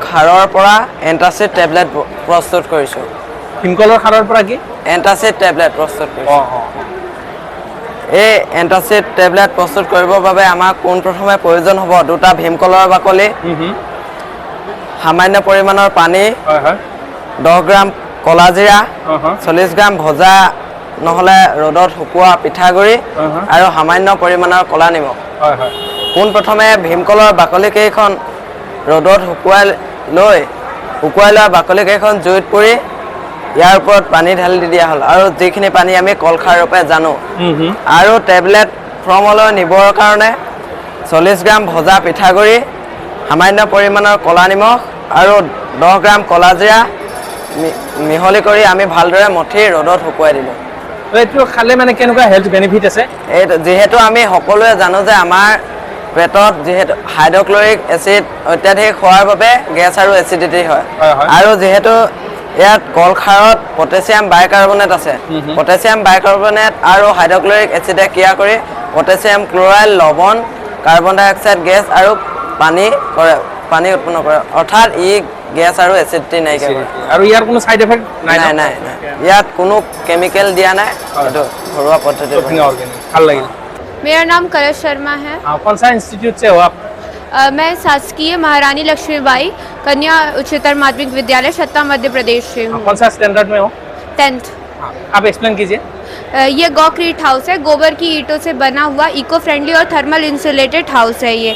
খাৰৰ পৰা এণ্টাচিড টেবলেট প্ৰস্তুত কৰিছোঁ ভীমকলৰ খাৰৰ পৰা কি এণ্টাচিড টেবলেট প্ৰস্তুত কৰিছোঁ এই এণ্টাচিড টেবলেট প্ৰস্তুত কৰিবৰ বাবে আমাক পোনপ্ৰথমে প্ৰয়োজন হ'ব দুটা ভীমকলৰ বাকলি সামান্য পৰিমাণৰ পানী 10 গ্ৰাম কলা জিৰা 40 গ্ৰাম ভজা নহ'লে ৰ'দত শুকোৱা পিঠাগুড়ি আৰু সামান্য পৰিমাণৰ কলা নিমখ পোনপ্ৰথমে ভীমকলৰ বাকলিকেইখন ৰ'দত শুকুৱাই লোৱা বাকলিকেইখন জুইত পুৰি ইয়াৰ ওপৰত পানী ঢালি দিয়া হ'ল আৰু যিখিনি পানী আমি কলখাৰ ৰূপে জানো আৰু টেবলেট ফৰ্মলৈ নিবৰ কাৰণে 40 গ্ৰাম ভজা পিঠাগুড়ি সামান্য পৰিমাণৰ কলা নিমখ আৰু 10 গ্ৰাম কলা জিৰা মিহলি কৰি আমি ভালদৰে মঠি ৰ'দত শুকুৱাই দিলোঁ এইটো খালে মানে কেনেকুৱা হেল্থ বেনিফিট আছে যিহেতু আমি সকলোৱে জানো যে আমাৰ পেটত যিহেতু হাইড্ৰক্লৰিক এচিড অত্যাধিক হোৱাৰ বাবে গেছ আৰু এচিডিটি হয় আৰু যিহেতু ইয়াত কলখাৰত পটাছিয়াম বাইকাৰ্বনেট আছে পটাছিয়াম বাইকাৰ্বনেট আৰু হাইড্ৰক্লৰিক এচিডে ক্ৰিয়া কৰি পটাছিয়াম ক্লৰাইড লৱণ কাৰ্বন ডাই অক্সাইড গেছ আৰু পানী উৎপন্ন কৰে অৰ্থাৎ ই গেছ আৰু এচিডিটি নাইকিয়া কৰে আৰু ইয়াৰ কোনো সাইড এফেক্ট নাই ইয়াত কোনো কেমিকেল দিয়া নাই এইটো ঘৰুৱা পদ্ধতি ভাল লাগিল मेरा नाम कलश शर्मा है कौन सा इंस्टीट्यूट से हो आप मैं शासकीय महारानी लक्ष्मीबाई कन्या उच्चतर माध्यमिक विद्यालय छत्ता मध्य प्रदेश से हूँ कौन सा स्टैंडर्ड में हो 10th आप एक्सप्लेन कीजिए ये गॉक्रीट हाउस है गोबर की ईंटों से बना हुआ इको फ्रेंडली और थर्मल इंसुलेटेड हाउस है ये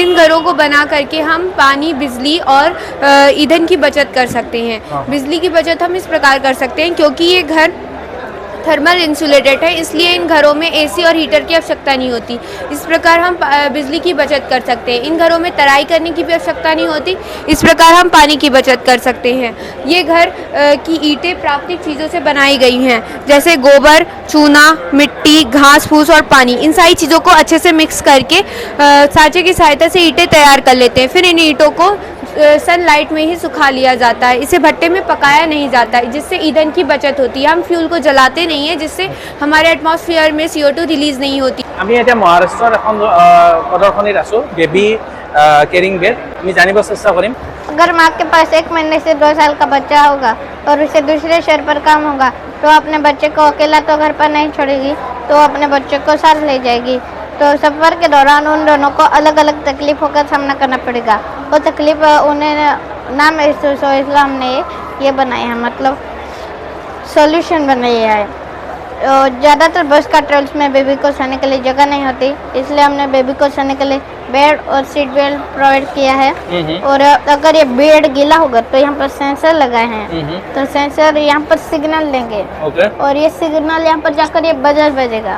इन घरों को बना करके हम पानी बिजली और ईंधन की बचत कर सकते हैं बिजली की बचत हम इस प्रकार कर सकते हैं क्योंकि ये घर थर्मल इंसुलेटेड है इसलिए इन घरों में एसी और हीटर की आवश्यकता नहीं होती इस प्रकार हम बिजली की बचत कर सकते हैं इन घरों में तराई करने की भी आवश्यकता नहीं होती इस प्रकार हम पानी की बचत कर सकते हैं ये घर की ईंटें प्राकृतिक चीज़ों से बनाई गई हैं जैसे गोबर चूना मिट्टी घास फूस और पानी इन सारी चीज़ों को अच्छे से मिक्स करके सांचे की सहायता से ईंटें तैयार कर लेते हैं फिर इन ईंटों को सनलाइट में ही सुखा लिया जाता है इसे भट्टे में पकाया नहीं जाता है जिससे ईंधन की बचत होती है हम फ्यूल को जलाते नहीं है जिससे हमारे एटमॉस्फेयर में CO2 रिलीज नहीं होती আমি এতিয়া মহাৰাষ্ট্ৰৰ এখন প্ৰদৰ্শনীত আছো বেবী কেৰিং বেড আমি জানিব চেষ্টা কৰিম अगर माँ के पास 1 महीने से 2 साल का बच्चा होगा और उसे दूसरे शहर पर काम होगा तो अपने बच्चे को अकेला तो घर पर नहीं छोड़ेगी तो अपने बच्चे को साथ ले जाएगी तो सफ़र के दौरान उन दोनों को अलग अलग तकलीफ़ों का सामना करना पड़ेगा वो तकलीफ उन्हें ना महसूस हो इसलिए हमने ये बनाया है मतलब सॉल्यूशन बनाया है ज़्यादातर बस का ट्रेवल्स में बेबी को सोने के लिए जगह नहीं होती इसलिए हमने बेबी को सोने के लिए बेड और सीट बेल्ट प्रोवाइड किया है और अगर ये बेड गीला होगा तो यहाँ पर सेंसर लगाए हैं तो सेंसर यहाँ पर सिग्नल देंगे और ये सिग्नल यहाँ पर जाकर ये बजेगा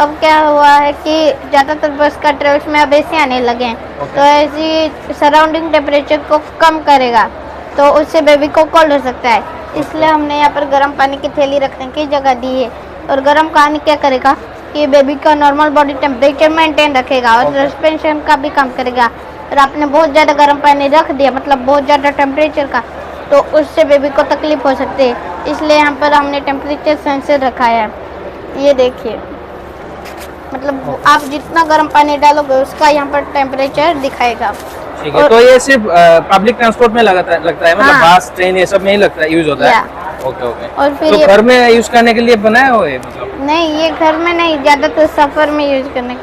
अब क्या हुआ है कि ज़्यादातर बस का ट्रेवल्स में अब एसी आने लगे हैं तो ऐसी सराउंडिंग टेम्परेचर को कम करेगा तो उससे बेबी को कोल्ड हो सकता है इसलिए हमने यहाँ पर गर्म पानी की थैली रखने की जगह दी है और गर्म पानी क्या करेगा कि बेबी का नॉर्मल बॉडी टेम्परेचर मेंटेन रखेगा और सस्पेंशन का भी काम करेगा और आपने बहुत ज़्यादा गर्म पानी रख दिया मतलब बहुत ज़्यादा टेम्परेचर का तो उससे बेबी को तकलीफ हो सकती है इसलिए यहाँ पर हमने टेम्परेचर सेंसर रखा है ये देखिए मतलब आप जितना गर्म पानी डालोगे उसका यहाँ पर टेम्परेचर दिखाएगा। ठीक है, तो ये सिर्फ पब्लिक ट्रांसपोर्ट में लगता है मतलब हाँ। बस ट्रेन ये सब में ही लगता है, यूज होता है। Okay okay. और फिर तो ये घर में यूज करने के लिए बनाया हुआ है मतलब? नहीं, ये घर में नहीं, ज्यादा तो सफर में यूज करने,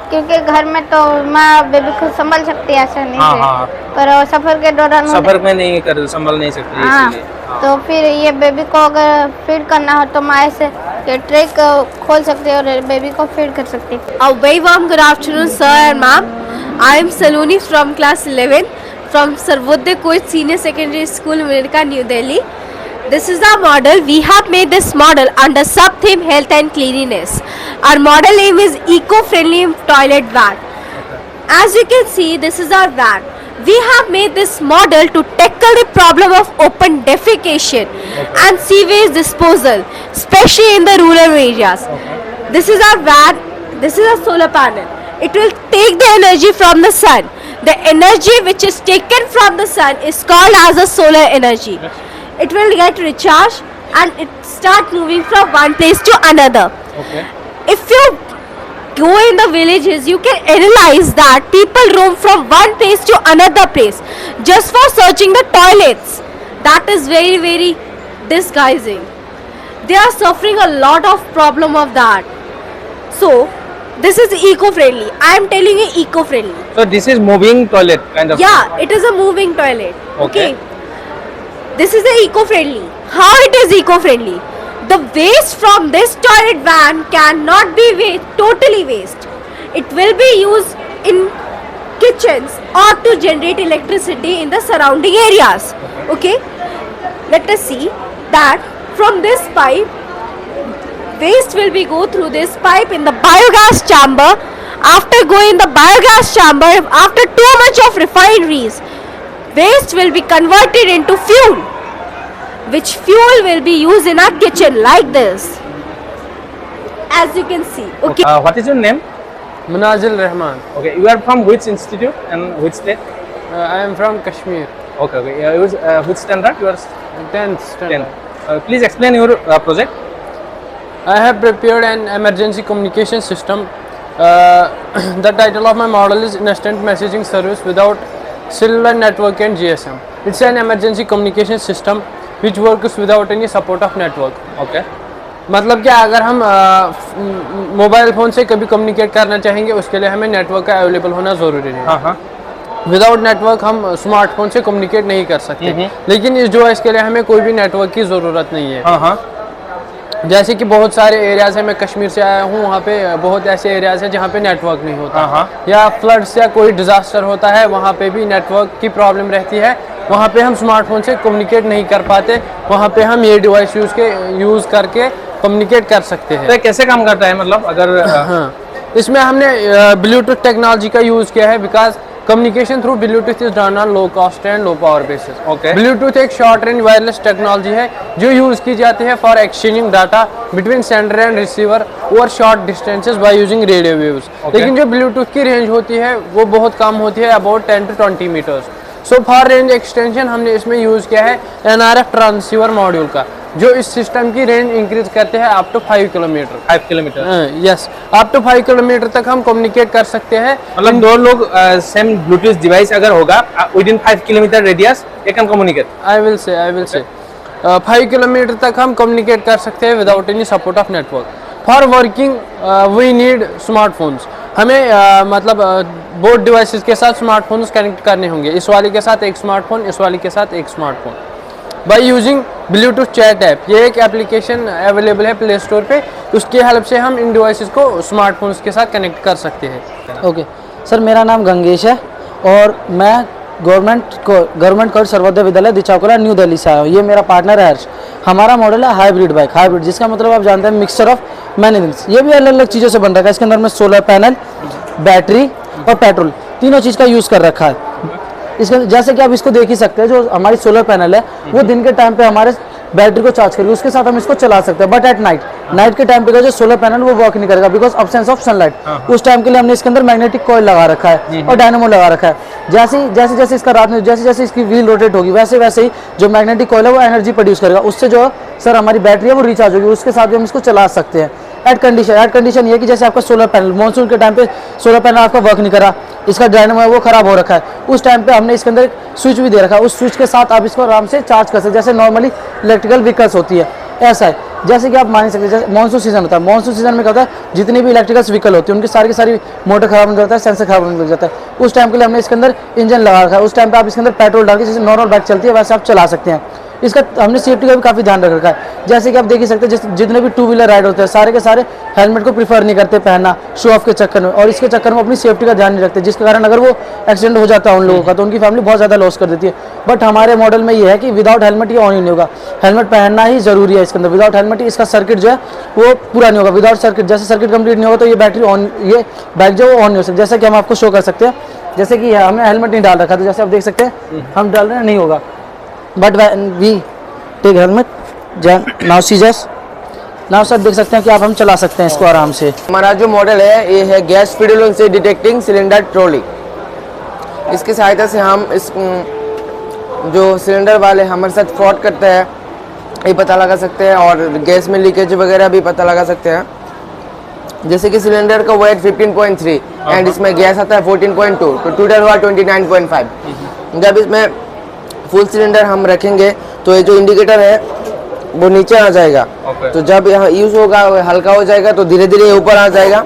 क्योंकि घर में तो माँ बेबी को संभाल सकती है आसानी हाँ, से, हाँ। पर सफर के दौरान सफर में नहीं कर संभाल नहीं सकती हाँ, इसीलिए। तो फिर ये बेबी को अगर फीड करना हो तो माँ ऐसे ये ट्रे को खोल सकते हैं और बेबी को फीड कर सकते हैं। A very warm good afternoon, sir and ma'am. I am Saloni from class 11 from Sarvodaya Coach Senior Secondary School, America, New Delhi. This is our model. We have made this model under sub-theme health and cleanliness. Our model name is eco-friendly toilet van. As you can see, this is our van. We have made this model to tackle the problem of open defecation and sewage disposal, especially in the rural areas. This is our van. This is a solar panel. It will take the energy from the sun. The energy which is taken from the sun is called as a solar energy. It will get recharged and it start moving from one place to another. If you go in the villages, you can analyze that people roam from one place to another place just for searching the toilets. That is very, very disguising. They are suffering a lot of problem of that. So this is eco-friendly. I am telling you eco-friendly. So this is moving toilet kind of? Yeah, it is a moving toilet. Okay. This is a eco-friendly. How it is eco-friendly? The waste from this toilet van cannot be totally waste. It will be used in kitchens or to generate electricity in the surrounding areas. Okay. Let us see that from this pipe, waste will be go through this pipe in the biogas chamber. After going the biogas chamber, after too much of refineries, waste will be converted into fuel, which fuel will be used in our kitchen like this, as you can see. Okay. What is your name? Munazil Rahman. Okay, you are from which institute and which state? I am from Kashmir. Okay, okay. Which standard? You are 10th standard. 10th. Please explain your project. I have prepared an emergency communication system. The title of my model is Instant Messaging Service Without Cellular Network and GSM. It's an emergency communication system which works without any support of network. Okay. मतलब क्या, अगर हम mobile phone से कभी communicate करना चाहेंगे उसके लिए हमें नेटवर्क का अवेलेबल होना ज़रूरी है। हाँ हाँ। विदाउट नेटवर्क हम स्मार्टफोन से कम्युनिकेट नहीं कर सकते। लेकिन इस डिवाइस के लिए हमें कोई भी नेटवर्क की ज़रूरत नहीं है। हाँ हाँ। जैसे कि बहुत सारे एरियाज़ हैं, मैं कश्मीर से आया हूँ, वहाँ पे बहुत ऐसे एरियाज़ हैं जहाँ पे नेटवर्क नहीं होता, या फ्लड्स या कोई डिज़ास्टर होता है वहाँ पे भी नेटवर्क की प्रॉब्लम रहती है। वहाँ पे हम स्मार्टफोन से कम्युनिकेट नहीं कर पाते, वहाँ पे हम ये डिवाइस यूज़ करके कम्युनिकेट कर सकते हैं। तो कैसे काम करता है मतलब अगर? हाँ, इसमें हमने ब्लूटूथ टेक्नोलॉजी का यूज़ किया है, because communication through Bluetooth is done on low cost and low power basis. Okay. Bluetooth एक शॉर्ट रेंज वायरलेस टेक्नोलॉजी है जो यूज़ की जाती है for exchanging data between sender and receiver over short distances by using radio waves. लेकिन जो Bluetooth की range होती है वो बहुत कम होती है, about 10 to 20 metres. So for range extension हमने इसमें यूज़ किया है NRF ट्रांसीवर मॉड्यूल का, जो इस सिस्टम की रेंज इंक्रीज करते हैं up to 5 kilometre. 5 kilometre? Yes, up to 5 kilometre तक हम कम्युनिकेट कर सकते हैं। मतलब दो लोग सेम ब्लूटूथ डिवाइस अगर होगा within 5 kilometre radius they can communicate. I will say 5 kilometre तक हम कम्युनिकेट कर सकते हैं without any support of network. For working we need smartphones. हमें मतलब बोथ डिवाइसेस के साथ स्मार्टफोन्स कनेक्ट करने होंगे। इस वाले के साथ एक स्मार्टफोन, इस वाले के साथ एक smartphone. By using Bluetooth chat app, ये एक एप्लीकेशन अवेलेबल है प्ले स्टोर पे, उसकी हेल्प से हम इन डिवाइसेस को स्मार्टफोन्स के साथ कनेक्ट कर सकते हैं। ओके सर, मेरा नाम गंगेश है और मैं government college Sarvodaya Vidyalaya दिचाकोला new Delhi से आया हूँ। ये मेरा पार्टनर है हर्ष। हमारा मॉडल है हाइब्रिड बाइक, हाइब्रिड जिसका मतलब आप जानते हैं मिक्सचर ऑफ मैनी थिंग्स। ये भी अलग अलग चीज़ों से बन रखा है। इसके अंदर में सोलर पैनल, बैटरी और पेट्रोल तीनों चीज़ का यूज़ कर रखा है। इसके जैसे कि आप इसको देख ही सकते हैं, जो हमारी सोलर पैनल है वो दिन के टाइम पे हमारे बैटरी को चार्ज करके उसके साथ हम इसको चला सकते हैं, but at night K time पे जो सोलर पैनल वो वर्क नहीं करेगा बिकॉज अब्सेंस ऑफ सनलाइट। उस टाइम के लिए हमने इसके अंदर मैग्नेटिक कॉइल लगा रखा है और डायनामो लगा रखा है। जैसे इसका रात में जैसे इसकी व्हील रोटेट होगी वैसे ही जो मैग्नेटिक कॉइल है वो एनर्जी प्रोड्यूस करेगा। उससे जो सर हमारी बैटरी है वो रिचार्ज होगी, उसके साथ भी हम इसको चला सकते हैं। एट कंडीशन ये कि जैसे आपका सोलर पैनल मानसून के टाइम पे सोलर पैनल आपका वर्क नहीं करा, इसका डायनामो है वो खराब हो रखा है, उस टाइम पे हमने इसके अंदर स्विच भी दे रखा है, उस स्विच के साथ आप इसको आराम से चार्ज कर सकते जैसे नॉर्मली इलेक्ट्रिकल व्हीकल्स होती है ऐसा है। जैसे कि आप मान सकते हैं जैसे मानसून सीजन होता है, मानसून सीजन में क्या होता है जितनी भी इलेक्ट्रिकल व्हीकल होती है उनकी सारी मोटर खराब होने लग जाता है, सेंसर खराब होने लग जाता है। उस टाइम के लिए हमने इसके अंदर इंजन लगा रखा है, उस टाइम पे आप इसके अंदर पेट्रोल डाल के जैसे नॉर्मल बाइक चलती है वैसे आप चला सकते हैं। इसका हमने सेफ्टी का भी काफ़ी ध्यान रख रखा है। जैसे कि आप देख ही सकते हैं जैसे जितने भी 2 व्हीलर राइड होते हैं सारे के सारे हेलमेट को प्रीफर नहीं करते पहनना शो ऑफ के चक्कर में, और इसके चक्कर में अपनी सेफ्टी का ध्यान नहीं रखते, जिसके कारण अगर वो एक्सीडेंट हो जाता है उन लोगों का तो उनकी फैमिली बहुत ज़्यादा लॉस कर देती है। बट हमारे मॉडल में ये है कि विदाउट हेलमेट ये ऑन ही नहीं होगा, हेलमेट पहनना ही जरूरी है इसके अंदर। विदाउट हेलमेट इसका सर्किट जो है वो पूरा नहीं होगा, विदाउट सर्किट जैसे सर्किट कंप्लीट नहीं होगा तो ये बैटरी ऑन, ये बाइक जो ऑन नहीं हो सकती। जैसे कि हम आपको शो कर सकते हैं, जैसे कि हमने हेलमेट नहीं डाल रखा तो जैसे आप देख सकते हैं हम डाल रहे हैं नहीं होगा, but we take helmet now scissors now sir देख सकते हैं कि आप हम चला सकते हैं इसको आराम से। हमारा जो मॉडल है ये है गैस फिडलोन से डिटेक्टिंग सिलेंडर ट्रॉली। इसकी सहायता से हम इस जो सिलेंडर वाले हमारे साथ फ्रॉड करते हैं ये पता लगा सकते हैं, और गैस में लीकेज वगैरह भी पता लगा सकते हैं। जैसे कि सिलेंडर का वेट 15.3 एंड इसमें गैस आता है 14.2 तो टोटल हुआ 29.5। जब इसमें फुल सिलेंडर हम रखेंगे तो ये जो इंडिकेटर है वो नीचे आ जाएगा, तो जब यहाँ यूज होगा हल्का हो जाएगा तो धीरे धीरे ऊपर आ जाएगा।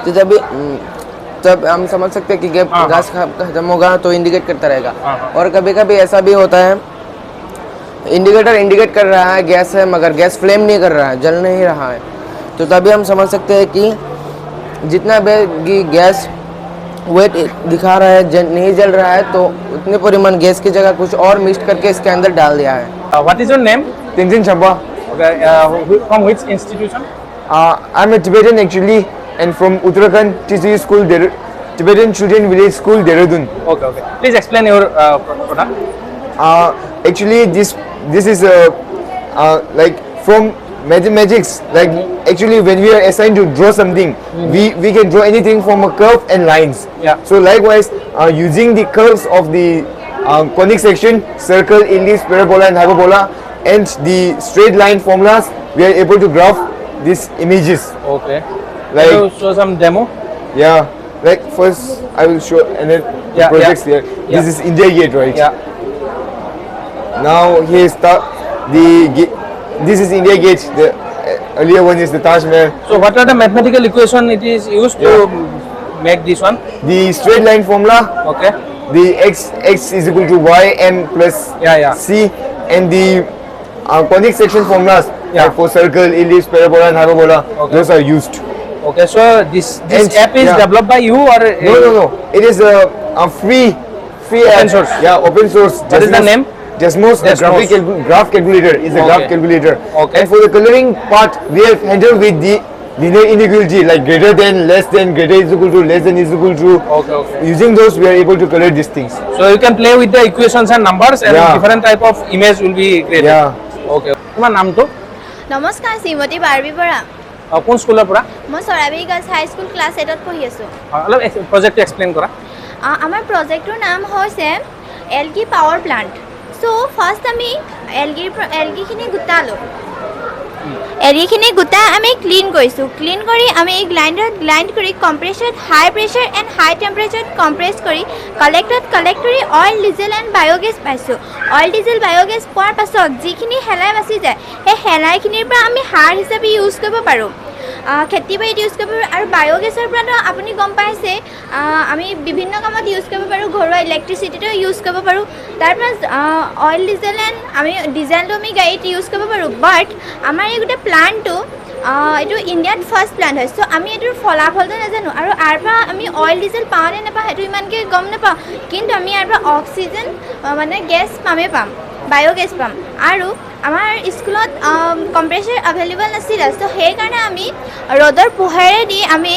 तो जब हम समझ सकते हैं कि गैस खत्म होगा तो इंडिकेट करता रहेगा। और कभी कभी ऐसा भी होता है इंडिकेटर इंडिकेट कर रहा है गैस है मगर गैस फ्लेम नहीं कर रहा है, जल नहीं रहा है, तो तभी हम समझ सकते हैं कि जितना भी गैस वेट दिखा रहा है नहीं जल रहा है तो उतने परिमाण गैस की जगह कुछ और मिक्स करके इसके अंदर डाल दिया है। What is your name? Tenzin Chamba. Okay, from which institution? I'm a Tibetan actually, and from Uttarakhand TCU School, Tibetan Children Village School, Dehradun. Okay, okay. Please explain your product. Actually, this is like from mathematics. Like actually, when we are assigned to draw something, we can draw anything from a curve and lines. Yeah. So likewise, using the curves of the conic section, circle, ellipse, parabola and hyperbola, and the straight line formulas, we are able to graph these images. Okay. Like, can you show some demo? Yeah. Like first, I will show and then the projects here. Yeah. This is India Gate, right? Yeah. Now here is this is India Gate. The earlier one is the Taj Mahal. So what are the mathematical equation it is used to make this one? The straight line formula. Okay. The x is equal to y n plus c, and the conic section formulas like for circle, ellipse, parabola and hyperbola, those are used. Okay, so this app is developed by you or no, it is a free open source. Yeah, open source. What is the name? Desmos graph calculator is a graph calculator. Okay. And for the coloring part, we have handled with the linear inequality, like greater than, less than, greater is equal to, less than is equal to. Okay. Using those, we are able to color these things. So you can play with the equations and numbers, and different type of image will be created. Yeah. Okay. তোমাৰ নামটো? নমস্কাৰ, শ্ৰীমতী Barbie Bora. কোন স্কুলৰ পৰা? মই Charaibahi girls হাই school class 8ত পঢ়ি আছোঁ। অলপ প্ৰজেক্ট এক্সপ্লেইন কৰা। আমাৰ প্ৰজেক্টৰ নাম হৈছে algae power plant. So first আমি এলগিখিনি গোটালোঁ। এলগিখিনি গোটাই আমি ক্লিন কৰিছোঁ। ক্লিন কৰি আমি গ্ৰাইণ্ডাৰত গ্ৰাইণ্ড কৰি কম্প্ৰেছৰত হাই প্ৰেছাৰ এণ্ড হাই টেম্পাৰেচাৰত কম্প্ৰেছ কৰি কালেক্ট কৰি অইল ডিজেল এণ্ড বায়'গেছ পাইছোঁ। অইল ডিজেল বায়'গেছ পোৱাৰ পাছত যিখিনি শেলাই বাচি যায় সেই শেলাইখিনিৰ পৰা আমি সাৰ হিচাপে ইউজ কৰিব পাৰোঁ, খেতি বাৰীত ইউজ কৰিব পাৰোঁ। আৰু বায়'গেছৰ পৰাতো আপুনি গম পাইছে আমি বিভিন্ন কামত ইউজ কৰিব পাৰোঁ, ঘৰুৱা ইলেক্ট্ৰিচিটিটো ইউজ কৰিব পাৰোঁ। তাৰপৰা অইল ডিজেল এণ্ড ডিজেলটো আমি গাড়ীত ইউজ কৰিব পাৰোঁ। বাট আমাৰ এই গোটেই প্লাণ্টটো এইটো ইণ্ডিয়াত ফাৰ্ষ্ট প্লাণ্ট হয়। চ' আমি এইটোৰ ফলাফলটো নাজানো, আৰু ইয়াৰ পৰা আমি অইল ডিজেল পাওঁ নে নাপাওঁ সেইটো ইমানকৈ গম নাপাওঁ, কিন্তু আমি ইয়াৰ পৰা অক্সিজেন মানে গেছ পামেই পাম, বায়'গেছ পাম। আৰু আমাৰ স্কুলত কম্প্ৰেছাৰ এভেইলেবল নাছিলে, চ' সেইকাৰণে আমি ৰ'দৰ পোহেৰে দি আমি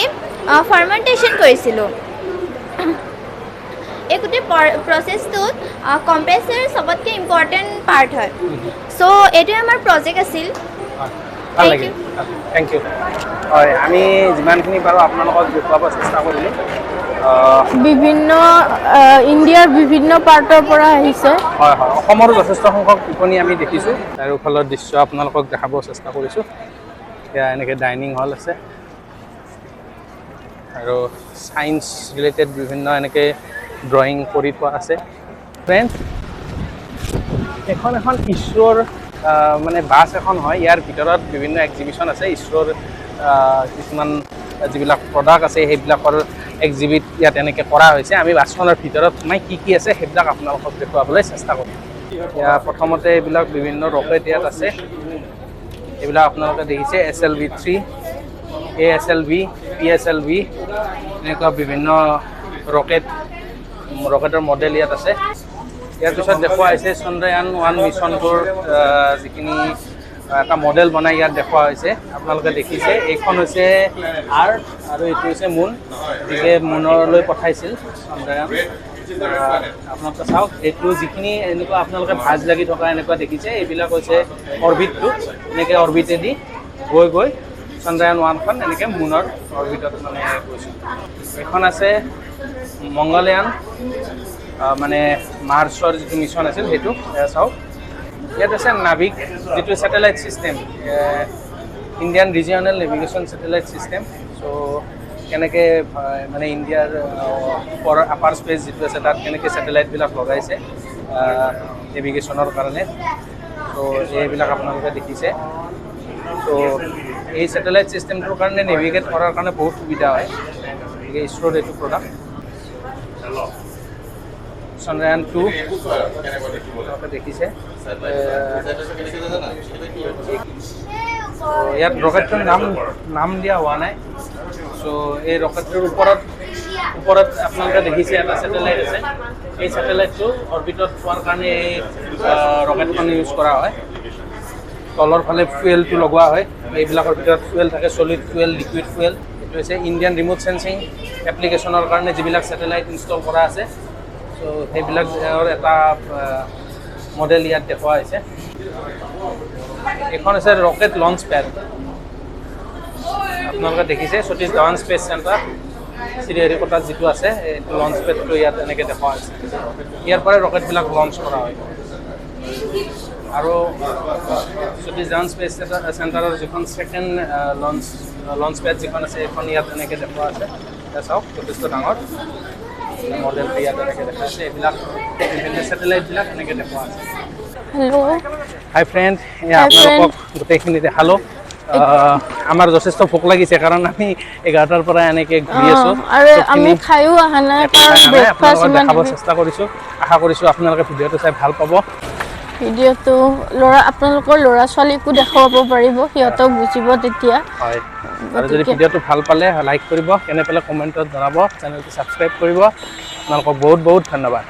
ফাৰ্মেণ্টেশ্যন কৰিছিলোঁ। এই গোটেই প্ৰচেছটোত কম্প্ৰেছাৰ চবতকৈ ইম্পৰ্টেণ্ট পাৰ্ট হয়। চ' এইটোৱে আমাৰ প্ৰজেক্ট আছিল। Thank you. হয়, আমি যিমানখিনি পাৰোঁ আপোনালোকক দেখুৱাব চেষ্টা কৰিলোঁ। বিভিন্ন ইণ্ডিয়াৰ বিভিন্ন পাৰ্টৰ পৰা আহিছে। হয় হয়, অসমৰো যথেষ্ট সংখ্যক টিপনী আমি দেখিছোঁ, চাৰিওফালৰ দৃশ্য আপোনালোকক দেখাব চেষ্টা কৰিছোঁ। এতিয়া এনেকৈ ডাইনিং হল আছে আৰু সায়েন্স ৰিলেটেড বিভিন্ন এনেকৈ ড্ৰয়িং কৰি থোৱা আছে ফ্ৰেন্ডছ এখন ইছৰোৰ মানে বাছ এখন হয় ইয়াৰ ভিতৰত বিভিন্ন এক্সিবিশ্যন আছে ইছৰোৰ কিছুমান যিবিলাক প্ৰডাক্ট আছে সেইবিলাকৰ এক্সিবিট ইয়াত এনেকৈ কৰা হৈছে আমি বাছখনৰ ভিতৰত সোমাই কি আছে সেইবিলাক আপোনালোকক দেখুৱাবলৈ চেষ্টা কৰিম এতিয়া প্ৰথমতে এইবিলাক বিভিন্ন ৰকেট ইয়াত আছে এইবিলাক আপোনালোকে দেখিছে SLV-3 ASLV PSLV এনেকুৱা বিভিন্ন ৰকেটৰ মডেল ইয়াত আছে ইয়াৰ পিছত দেখুওৱা হৈছে চন্দ্ৰয়ান 1 মিছনটোৰ যিখিনি এটা মডেল বনাই ইয়াত দেখুওৱা হৈছে আপোনালোকে দেখিছে এইখন হৈছে আৰ্থ আৰু এইটো হৈছে মুন গতিকে মুনলৈ পঠাইছিল চন্দ্ৰয়ান আপোনালোকে চাওক এইটো যিখিনি এনেকুৱা আপোনালোকে ভাজ লাগি থকা এনেকুৱা দেখিছে এইবিলাক হৈছে অৰ্বিটটো এনেকৈ অৰ্বিটেদি গৈ চন্দ্ৰয়ান 1খন এনেকৈ মুনৰ অৰ্বিটত মানে গৈছিল এখন আছে মংগলয়ান মানে মাৰ্চৰ যিটো মিছন আছিল সেইটো চাওক ইয়াত আছে নাভিক যিটো satellite system Indian regional navigation satellite system চ' কেনেকৈ মানে ইণ্ডিয়াৰ আপাৰ স্পেচ যিটো আছে তাত কেনেকৈ ছেটেলাইটবিলাক লগাইছে নেভিগেশ্যনৰ কাৰণে চ' এইবিলাক আপোনালোকে দেখিছে চ' এই ছেটেলাইট ছিষ্টেমটোৰ কাৰণে নেভিগেট কৰাৰ কাৰণে বহুত সুবিধা হয় গতিকে ইছৰোৰ এইটো প্ৰডাক্ট চন্দ্ৰয়ান 2 আপোনালোকে দেখিছে ইয়াত ৰকেটটোৰ নাম দিয়া হোৱা নাই চ' এই ৰকেটটোৰ ওপৰত আপোনালোকে দেখিছে এটা ছেটেলাইট আছে এই ছেটেলাইটটো অৰ্বিটত পোৱাৰ কাৰণে এই ৰকেটখন ইউজ কৰা হয় তলৰ ফালে ফুৱেলটো লগোৱা হয় এইবিলাকৰ ভিতৰত ফুৱেল থাকে চলিড ফুৱেল লিকুইড ফুৱেল এইটো হৈছে ইণ্ডিয়ান ৰিম'ট চেন্সিং এপ্লিকেশ্যনৰ কাৰণে যিবিলাক ছেটেলাইট ইনষ্টল কৰা আছে চ' সেইবিলাকৰ এটা মডেল ইয়াত দেখুওৱা হৈছে এইখন হৈছে ৰকেট লঞ্চ পেড আপোনালোকে দেখিছে সতীশ ধাৱান স্পেচ চেণ্টাৰ শ্ৰীহৰিকোটাত যিটো আছে এইটো লঞ্চ পেডটো ইয়াত এনেকৈ দেখুওৱা হৈছে ইয়াৰ পৰাই ৰকেটবিলাক লঞ্চ কৰা হয় আৰু সতীশ ধাৱান স্পেচ চেণ্টাৰৰ যিখন ছেকেণ্ড লঞ্চ পেড যিখন আছে এইখন ইয়াত এনেকৈ দেখুওৱা আছে এতিয়া চাওক যথেষ্ট ডাঙৰ মডেলটো ইয়াত এনেকৈ দেখা আছে এইবিলাক বিভিন্ন ছেটেলাইটবিলাক এনেকৈ দেখুওৱা আছে হেল্ল' হাই ফ্ৰেণ্ড আপোনালোকক গোটেইখিনি দেখালোঁ আমাৰ যথেষ্ট ভোক লাগিছে কাৰণ আমি 11টাৰ পৰা এনেকৈ ঘূৰি আছোঁ আৰু আমি খায়ো অহা নাই কাৰণ ব্ৰেকফাষ্ট দেখাব চেষ্টা কৰিছোঁ আশা কৰিছোঁ আপোনালোকে ভিডিঅ'টো চাই ভাল পাব ভিডিঅ'টো আপোনালোকৰ ল'ৰা ছোৱালীকো দেখুৱাব পাৰিব সিহঁতক বুজিব তেতিয়া হয় আৰু যদি ভিডিঅ'টো ভাল পালে লাইক কৰিব কেনে পালে কমেণ্টত জনাব চেনেলটো ছাবস্ক্ৰাইব কৰিব আপোনালোকক বহুত বহুত ধন্যবাদ